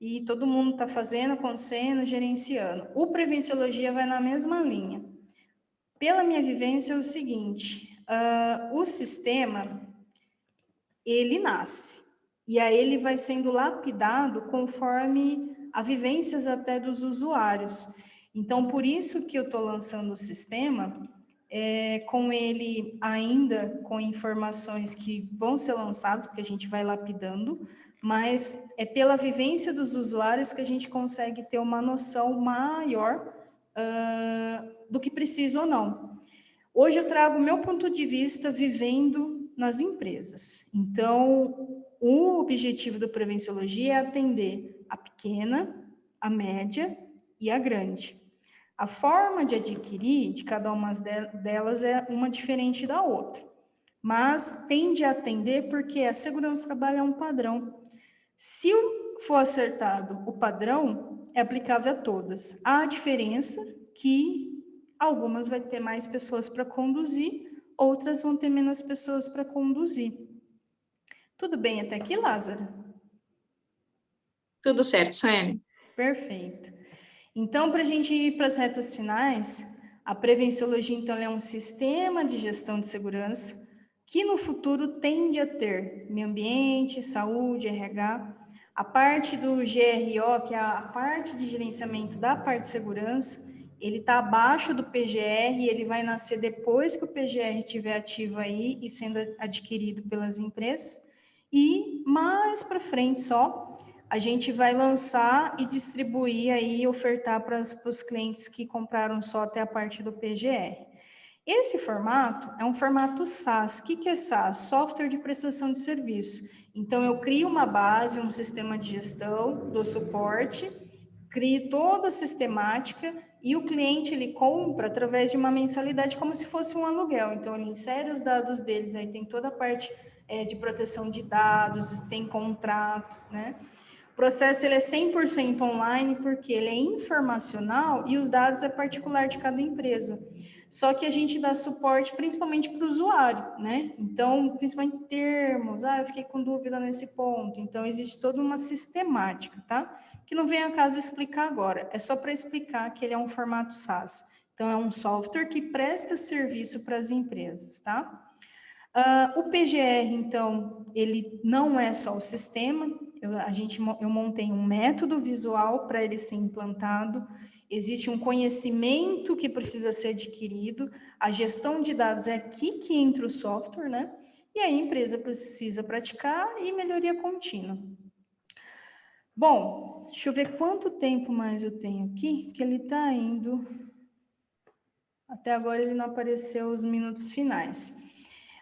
e todo mundo está fazendo, acontecendo, gerenciando. O Prevenciologia vai na mesma linha. Pela minha vivência é o seguinte, o sistema, ele nasce. E aí ele vai sendo lapidado conforme as vivências até dos usuários. Então, por isso que eu estou lançando o sistema, com ele ainda com informações que vão ser lançadas, porque a gente vai lapidando, mas é pela vivência dos usuários que a gente consegue ter uma noção maior do que precisa ou não. Hoje eu trago o meu ponto de vista vivendo nas empresas. Então, o objetivo do Prevenciologia é atender a pequena, a média e a grande. A forma de adquirir de cada uma delas é uma diferente da outra, mas tende a atender porque a segurança do trabalho é um padrão. Se for acertado o padrão, é aplicável a todas. Há a diferença que algumas vai ter mais pessoas para conduzir, outras vão ter menos pessoas para conduzir. Tudo bem até aqui, Lázaro? Tudo certo, Suene. Perfeito. Então, para a gente ir para as retas finais, a Prevenciologia, então, é um sistema de gestão de segurança que no futuro tende a ter meio ambiente, saúde, RH, a parte do GRO, que é a parte de gerenciamento da parte de segurança, ele está abaixo do PGR, ele vai nascer depois que o PGR estiver ativo aí e sendo adquirido pelas empresas, e mais para frente só, a gente vai lançar e distribuir aí, ofertar para os clientes que compraram só até a parte do PGR. Esse formato é um formato SaaS. O que é SaaS? Software de prestação de serviço. Então, eu crio uma base, um sistema de gestão do suporte, crio toda a sistemática e o cliente ele compra através de uma mensalidade como se fosse um aluguel. Então, ele insere os dados deles, aí tem toda a parte de proteção de dados, tem contrato, né? O processo ele é 100% online porque ele é informacional e os dados é particular de cada empresa. Só que a gente dá suporte principalmente para o usuário, né? Então, principalmente termos, eu fiquei com dúvida nesse ponto. Então, existe toda uma sistemática, tá? Que não vem a caso explicar agora, é só para explicar que ele é um formato SaaS. Então, é um software que presta serviço para as empresas, tá? O PGR, então, ele não é só o sistema, eu montei um método visual para ele ser implantado, existe um conhecimento que precisa ser adquirido, a gestão de dados é aqui que entra o software, né? E a empresa precisa praticar e melhoria contínua. Bom, deixa eu ver quanto tempo mais eu tenho aqui, que ele está indo. Até agora ele não apareceu os minutos finais.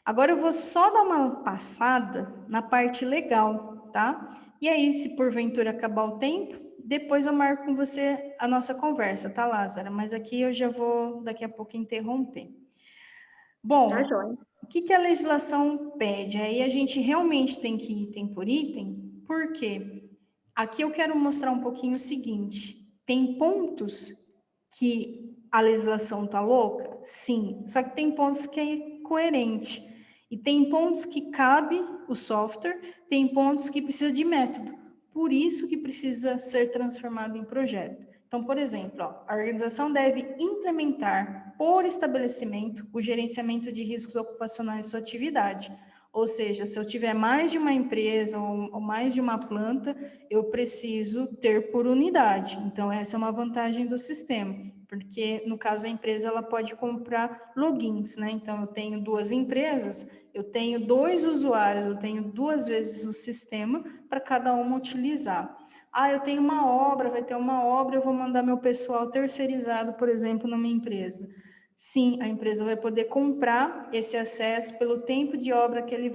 Agora eu vou só dar uma passada na parte legal, tá? E aí, se porventura acabar o tempo, depois eu marco com você a nossa conversa, tá, Lázara? Mas aqui eu já vou, daqui a pouco, interromper. Bom, o que a legislação pede? Aí a gente realmente tem que ir item por item, porque aqui eu quero mostrar um pouquinho o seguinte, tem pontos que a legislação tá louca? Sim, só que tem pontos que é coerente. E tem pontos que cabe o software, tem pontos que precisa de método. Por isso que precisa ser transformado em projeto. Então, por exemplo, a organização deve implementar por estabelecimento o gerenciamento de riscos ocupacionais de sua atividade. Ou seja, se eu tiver mais de uma empresa ou mais de uma planta, eu preciso ter por unidade. Então, essa é uma vantagem do sistema, porque, no caso, a empresa ela pode comprar logins, né? Então, eu tenho 2 empresas, eu tenho 2 usuários, eu tenho 2 vezes o sistema para cada uma utilizar. eu tenho uma obra, vai ter uma obra, eu vou mandar meu pessoal terceirizado, por exemplo, numa empresa. Sim, a empresa vai poder comprar esse acesso pelo tempo de obra que ele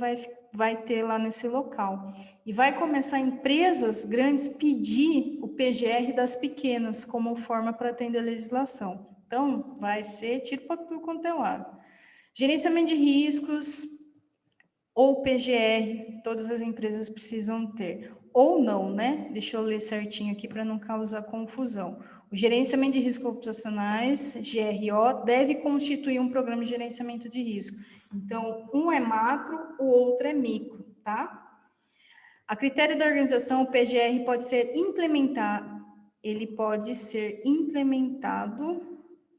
vai ter lá nesse local. E vai começar empresas grandes pedir o PGR das pequenas como forma para atender a legislação. Então, vai ser tiro para tudo quanto é lado. Gerenciamento de riscos ou PGR, todas as empresas precisam ter. Ou não, né? Deixa eu ler certinho aqui para não causar confusão. O gerenciamento de riscos ocupacionais, GRO, deve constituir um programa de gerenciamento de risco. Então, um é macro, o outro é micro, tá? A critério da organização, o PGR pode ser implementado, ele pode ser implementado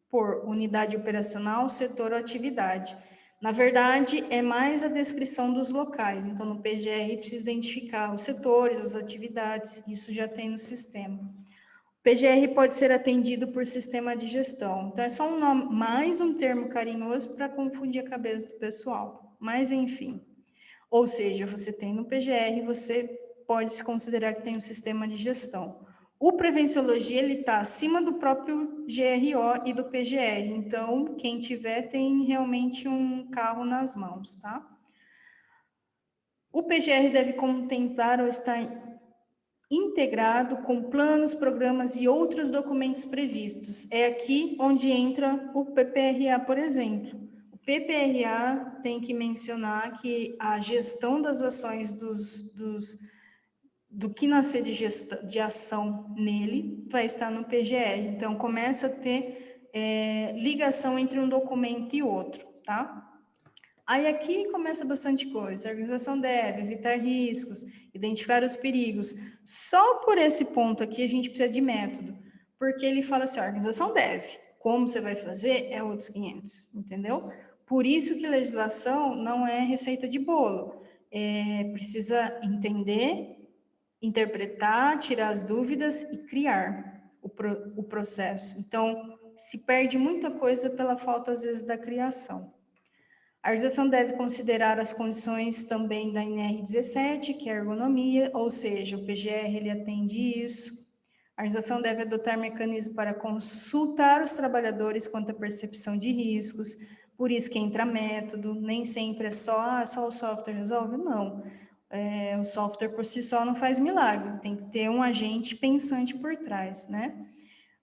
por unidade operacional, setor ou atividade. Na verdade, é mais a descrição dos locais. Então, no PGR, precisa identificar os setores, as atividades, isso já tem no sistema. O PGR pode ser atendido por sistema de gestão. Então, é só um nome, mais um termo carinhoso para confundir a cabeça do pessoal. Mas, enfim. Ou seja, você tem no PGR, você pode se considerar que tem um sistema de gestão. O Prevenciologia, ele está acima do próprio GRO e do PGR. Então, quem tiver tem realmente um carro nas mãos, tá? O PGR deve contemplar ou estar integrado com planos, programas e outros documentos previstos. É aqui onde entra o PPRA, por exemplo. O PPRA tem que mencionar que a gestão das ações do que nascer de ação nele vai estar no PGR. Então, começa a ter ligação entre um documento e outro, tá? Aí aqui começa bastante coisa. A organização deve evitar riscos, identificar os perigos. Só por esse ponto aqui a gente precisa de método, porque ele fala assim, a organização deve. Como você vai fazer é outros 500, entendeu? Por isso que legislação não é receita de bolo. Precisa entender, interpretar, tirar as dúvidas e criar o processo. Então, se perde muita coisa pela falta, às vezes, da criação. A organização deve considerar as condições também da NR17, que é a ergonomia, ou seja, o PGR ele atende isso. A organização deve adotar mecanismos para consultar os trabalhadores quanto à percepção de riscos, por isso que entra método, nem sempre é só o software resolve, não. O software por si só não faz milagre, tem que ter um agente pensante por trás, né?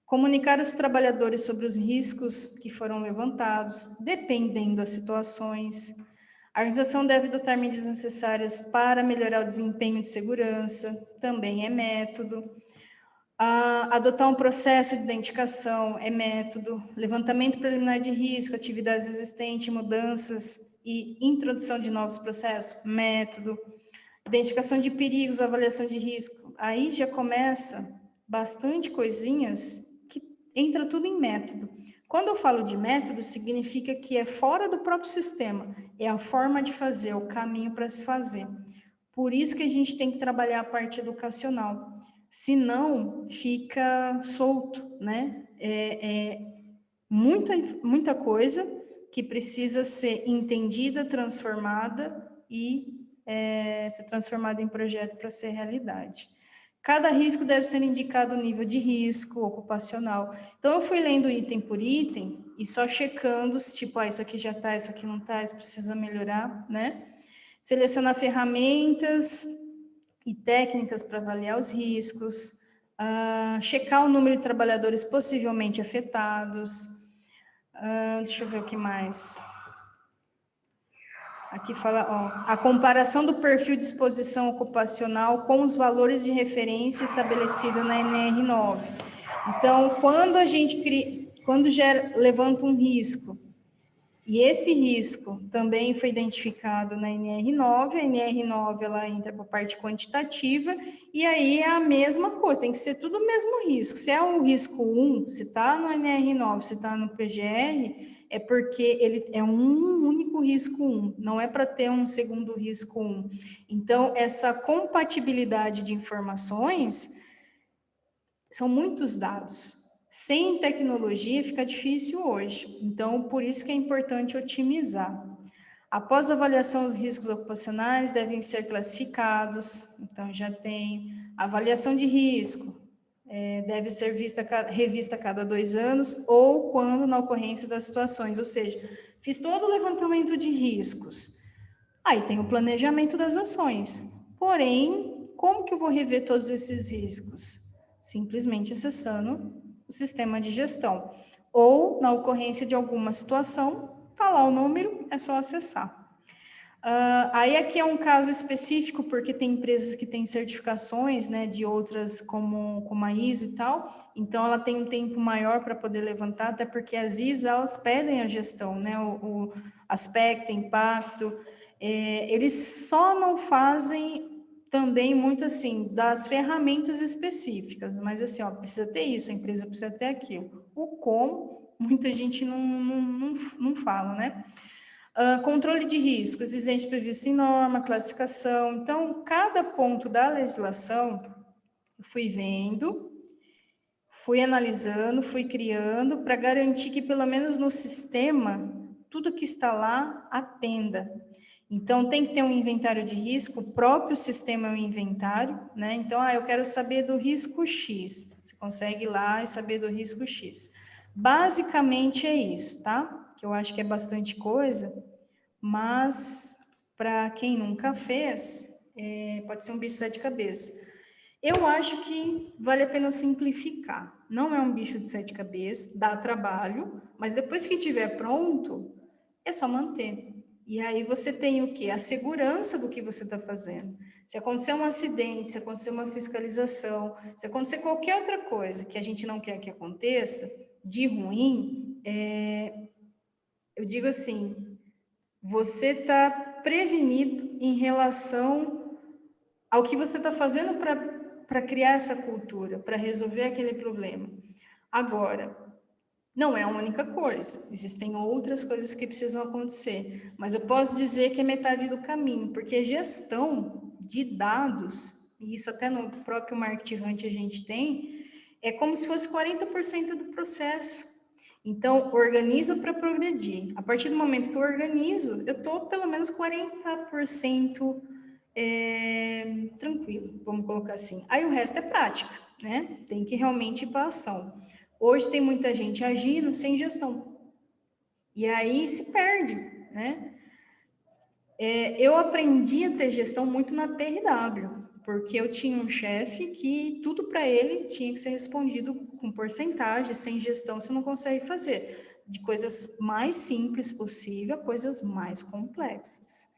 Comunicar aos trabalhadores sobre os riscos que foram levantados, dependendo das situações. A organização deve adotar medidas necessárias para melhorar o desempenho de segurança, também é método. Adotar um processo de identificação é método. Levantamento preliminar de risco, atividades existentes, mudanças e introdução de novos processos, método. Identificação de perigos, avaliação de risco. Aí já começa bastante coisinhas que entra tudo em método. Quando eu falo de método, significa que é fora do próprio sistema, é a forma de fazer, o caminho para se fazer. Por isso que a gente tem que trabalhar a parte educacional, senão fica solto, né? Muita coisa que precisa ser entendida, transformada e ser transformada em projeto para ser realidade. Cada risco deve ser indicado o nível de risco ocupacional. Então, eu fui lendo item por item e só checando se, tipo, isso aqui já está, isso aqui não está, isso precisa melhorar, né? Selecionar ferramentas e técnicas para avaliar os riscos, checar o número de trabalhadores possivelmente afetados. Deixa eu ver o que mais. Aqui fala, a comparação do perfil de exposição ocupacional com os valores de referência estabelecidos na NR9. Então, quando levanta um risco, e esse risco também foi identificado na NR9, a NR9 ela entra para a parte quantitativa, e aí é a mesma coisa, tem que ser tudo o mesmo risco. Se é o risco 1, se está no NR9, se está no PGR, é porque ele é um único risco 1, não é para ter um segundo risco 1. Então, essa compatibilidade de informações são muitos dados. Sem tecnologia fica difícil hoje. Então, por isso que é importante otimizar. Após a avaliação, os riscos ocupacionais devem ser classificados. Então, já tem Avaliação de risco, deve ser revista a cada 2 anos ou quando na ocorrência das situações, ou seja, fiz todo o levantamento de riscos. Aí tem o planejamento das ações. Porém, como que eu vou rever todos esses riscos? Simplesmente acessando o sistema de gestão. Ou, na ocorrência de alguma situação, está lá o número, é só acessar. Aí aqui é um caso específico, porque tem empresas que têm certificações, né, de outras como a ISO e tal, então ela tem um tempo maior para poder levantar, até porque as ISO, elas pedem a gestão, né, o aspecto, impacto, eles só não fazem também muito assim, das ferramentas específicas, mas assim, ó, precisa ter isso, a empresa precisa ter aquilo. O como, muita gente não fala, né? Controle de riscos, exigentes previstos em norma, classificação. Então, cada ponto da legislação, eu fui vendo, fui analisando, fui criando, para garantir que, pelo menos no sistema, tudo que está lá atenda. Então, tem que ter um inventário de risco, o próprio sistema é um inventário, né? Então, eu quero saber do risco X. Você consegue ir lá e saber do risco X. Basicamente é isso, tá? Que eu acho que é bastante coisa, mas para quem nunca fez, pode ser um bicho de 7 cabeças. Eu acho que vale a pena simplificar. Não é um bicho de 7 cabeças, dá trabalho, mas depois que estiver pronto, é só manter. E aí você tem o quê? A segurança do que você está fazendo. Se acontecer um acidente, se acontecer uma fiscalização, se acontecer qualquer outra coisa que a gente não quer que aconteça, de ruim, eu digo assim, você está prevenido em relação ao que você está fazendo para criar essa cultura, para resolver aquele problema. Agora, não é a única coisa, existem outras coisas que precisam acontecer, mas eu posso dizer que é metade do caminho, porque gestão de dados, e isso até no próprio Market Hunt a gente tem, é como se fosse 40% do processo. Então, organiza para progredir. A partir do momento que eu organizo, eu estou pelo menos 40% tranquilo, vamos colocar assim. Aí o resto é prática, né? Tem que realmente ir para ação. Hoje tem muita gente agindo sem gestão. E aí se perde, né? Eu aprendi a ter gestão muito na TRW, porque eu tinha um chefe que tudo para ele tinha que ser respondido com porcentagem, sem gestão você não consegue fazer. De coisas mais simples possível a coisas mais complexas.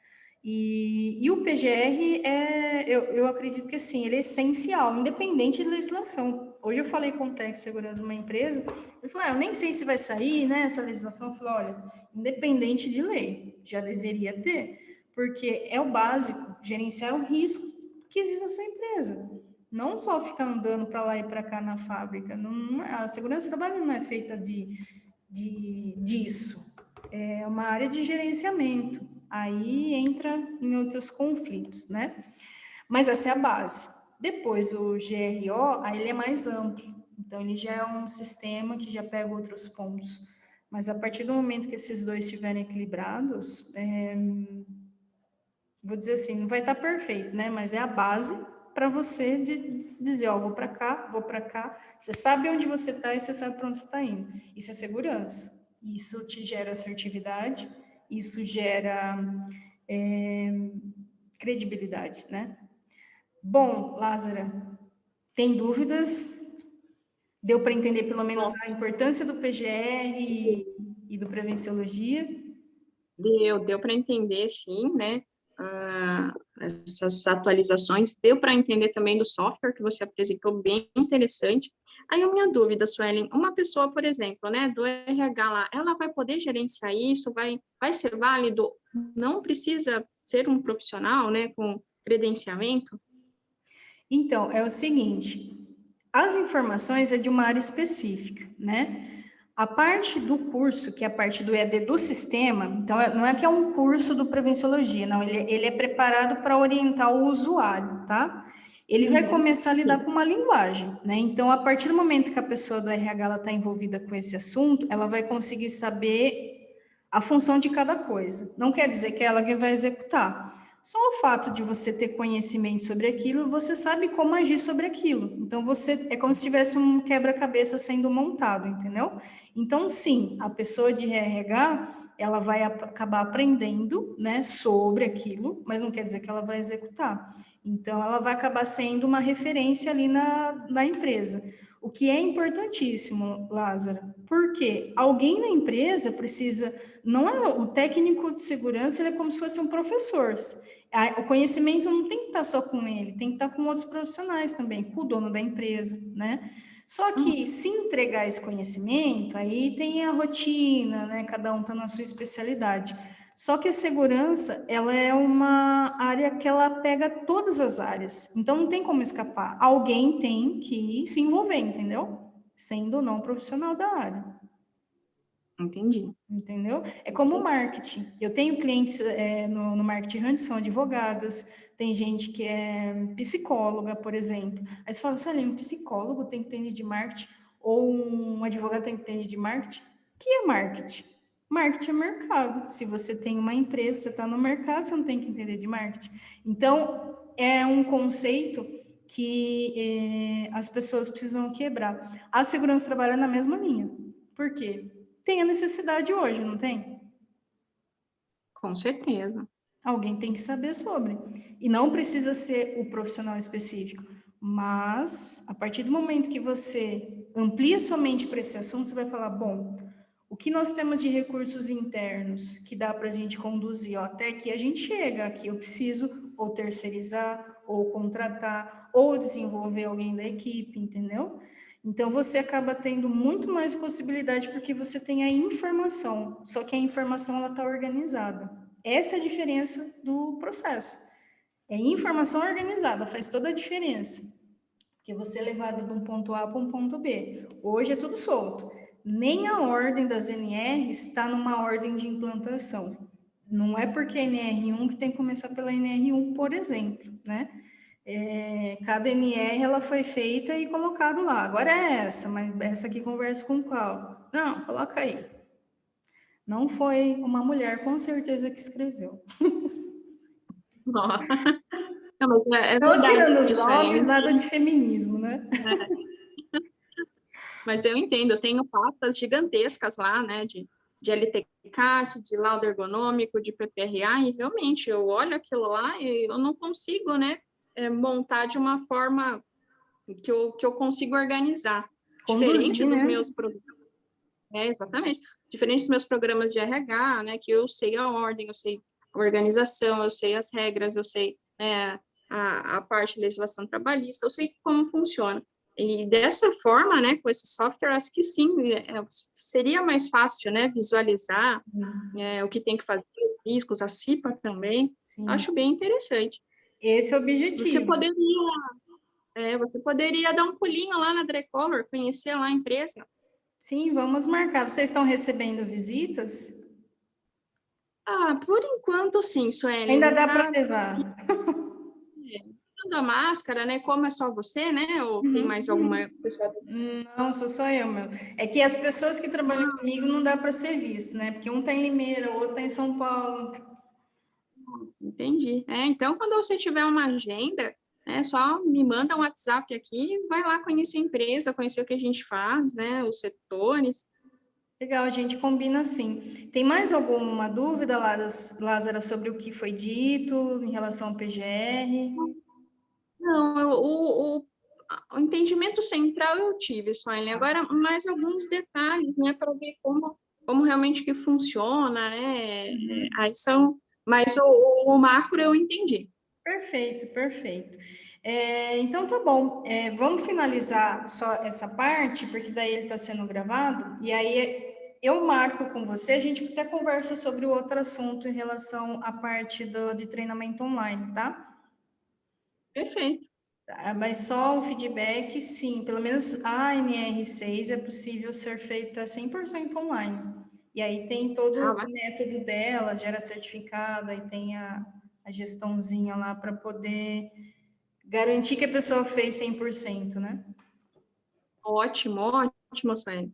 E o PGR, eu acredito que assim, ele é essencial, independente de legislação. Hoje eu falei com o técnico de segurança de uma empresa, ele falou, eu nem sei se vai sair, né, essa legislação. Eu falei, olha, independente de lei, já deveria ter, porque é o básico, gerenciar o risco que existe na sua empresa. Não só ficar andando para lá e para cá na fábrica. A segurança do trabalho não é feita disso. É uma área de gerenciamento. Aí entra em outros conflitos, né? Mas essa é a base. Depois, o GRO, aí ele é mais amplo. Então, ele já é um sistema que já pega outros pontos. Mas a partir do momento que esses dois estiverem equilibrados, vou dizer assim, não vai estar perfeito, né? Mas é a base para você dizer, ó, vou para cá, vou para cá. Você sabe onde você está e você sabe para onde você está indo. Isso é segurança. Isso te gera assertividade, isso gera credibilidade, né? Bom, Lázara, tem dúvidas? Deu para entender pelo menos a importância do PGR e do Prevenciologia? Deu para entender, sim, né? Essas atualizações, deu para entender também do software que você apresentou, bem interessante. Aí a minha dúvida, Suelen, uma pessoa, por exemplo, né, do RH lá, ela vai poder gerenciar isso, vai ser válido, não precisa ser um profissional, né, com credenciamento? Então, é o seguinte, as informações é de uma área específica, né? A parte do curso, que é a parte do EAD do sistema, então não é que é um curso do Prevenciologia, não, ele é preparado para orientar o usuário, tá? Ele vai começar a lidar com uma linguagem, né? Então, a partir do momento que a pessoa do RH está envolvida com esse assunto, ela vai conseguir saber a função de cada coisa. Não quer dizer que é ela que vai executar, Só o fato de você ter conhecimento sobre aquilo, você sabe como agir sobre aquilo. Então, você é como se tivesse um quebra-cabeça sendo montado, entendeu? Então, sim, a pessoa de RH, ela vai acabar aprendendo, né, sobre aquilo, mas não quer dizer que ela vai executar. Então, ela vai acabar sendo uma referência ali na empresa. O que é importantíssimo, Lázaro, porque alguém na empresa precisa, não é o técnico de segurança, ele é como se fosse um professor. O conhecimento não tem que estar só com ele, tem que estar com outros profissionais também, com o dono da empresa, né? Só que se entregar esse conhecimento, aí tem a rotina, né? Cada um está na sua especialidade. Só que a segurança, ela é uma área que ela pega todas as áreas. Então não tem como escapar. Alguém tem que se envolver, entendeu? Sendo ou não profissional da área. Entendi. Entendeu? É como o marketing. Eu tenho clientes no Marketing Hunt, são advogadas, tem gente que é psicóloga, por exemplo. Aí você fala assim, olha, um psicólogo tem que entender de marketing, ou um advogado tem que entender de marketing. O que é marketing? Marketing é mercado. Se você tem uma empresa, você está no mercado, você não tem que entender de marketing. Então, é um conceito que as pessoas precisam quebrar. A segurança trabalha na mesma linha. Por quê? Tem a necessidade hoje, não tem? Com certeza. Alguém tem que saber sobre. E não precisa ser o profissional específico. Mas, a partir do momento que você amplia sua mente para esse assunto, você vai falar, bom, o que nós temos de recursos internos que dá para a gente conduzir? Ó, até aqui a gente chega, aqui eu preciso ou terceirizar, ou contratar, ou desenvolver alguém da equipe, entendeu? Então, você acaba tendo muito mais possibilidade porque você tem a informação, só que a informação ela está organizada. Essa é a diferença do processo. É informação organizada, faz toda a diferença. Porque você é levado de um ponto A para um ponto B. Hoje é tudo solto. Nem a ordem das NR está numa ordem de implantação. Não é porque é NR1 que tem que começar pela NR1, por exemplo, né? Cada NR ela foi feita e colocado lá. Agora é essa, mas essa aqui conversa com qual? Não, coloca aí. Não foi uma mulher, com certeza, que escreveu. Nossa. Não, mas é Não verdade tirando os isso, Ellen. homens, nada de feminismo, né? Mas eu entendo, eu tenho pastas gigantescas lá, né, de LTCAT, de laudo ergonômico, de PPRA, e realmente eu olho aquilo lá e eu não consigo, né, montar de uma forma que eu consigo organizar. Diferente Conduzir, dos né? meus programas. Exatamente. Diferente dos meus programas de RH, né, que eu sei a ordem, eu sei a organização, eu sei as regras, eu sei a parte de legislação trabalhista, eu sei como funciona. E dessa forma, né, com esse software, acho que sim, seria mais fácil, né, visualizar o que tem que fazer, os riscos, a CIPA também. Sim. Acho bem interessante. Esse é o objetivo. Você poderia dar um pulinho lá na Drecolor, conhecer lá a empresa. Sim, vamos marcar. Vocês estão recebendo visitas? Por enquanto, sim, Suelen. Ainda dá para levar. A máscara, né? Como é só você, né? Ou tem mais alguma pessoa? Não, sou só eu, meu. É que as pessoas que trabalham comigo não dá para ser visto, né? Porque um está em Limeira, o outro está em São Paulo. Entendi. Então, quando você tiver uma agenda, só me manda um WhatsApp aqui, vai lá conhecer a empresa, conhecer o que a gente faz, né? Os setores. Legal, a gente combina assim. Tem mais alguma dúvida, Lázara, sobre o que foi dito em relação ao PGR? Não, o entendimento central eu tive, Suelen. Agora, mais alguns detalhes, né? Para ver como realmente que funciona, né? Aí são... Mas o macro eu entendi. Perfeito, perfeito. Então tá bom. Vamos finalizar só essa parte, porque daí ele está sendo gravado, e aí eu marco com você, a gente até conversa sobre o outro assunto em relação à parte de treinamento online, tá? Perfeito. Mas só um feedback, sim, pelo menos a NR6 é possível ser feita 100% online. E aí tem todo o método dela, gera certificado, aí tem a gestãozinha lá para poder garantir que a pessoa fez 100%, né? Ótimo, ótimo, Sueli.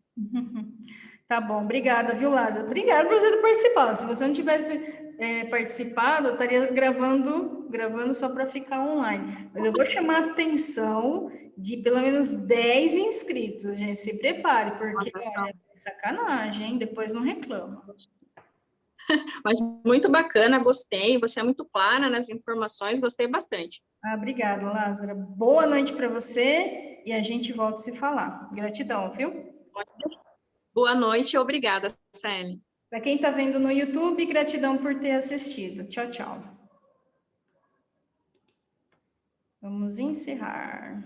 Tá bom, obrigada, viu, Lázaro? Obrigada por você ter participado. Se você não tivesse participado, eu estaria gravando só para ficar online. Mas eu vou chamar a atenção de pelo menos 10 inscritos, gente. Se prepare, porque olha, sacanagem, hein? Depois não reclama. Mas muito bacana, gostei. Você é muito clara nas informações, gostei bastante. Obrigada, Lázara. Boa noite para você e a gente volta a se falar. Gratidão, viu? Boa noite e obrigada, Célia. Para quem está vendo no YouTube, gratidão por ter assistido. Tchau, tchau. Vamos encerrar.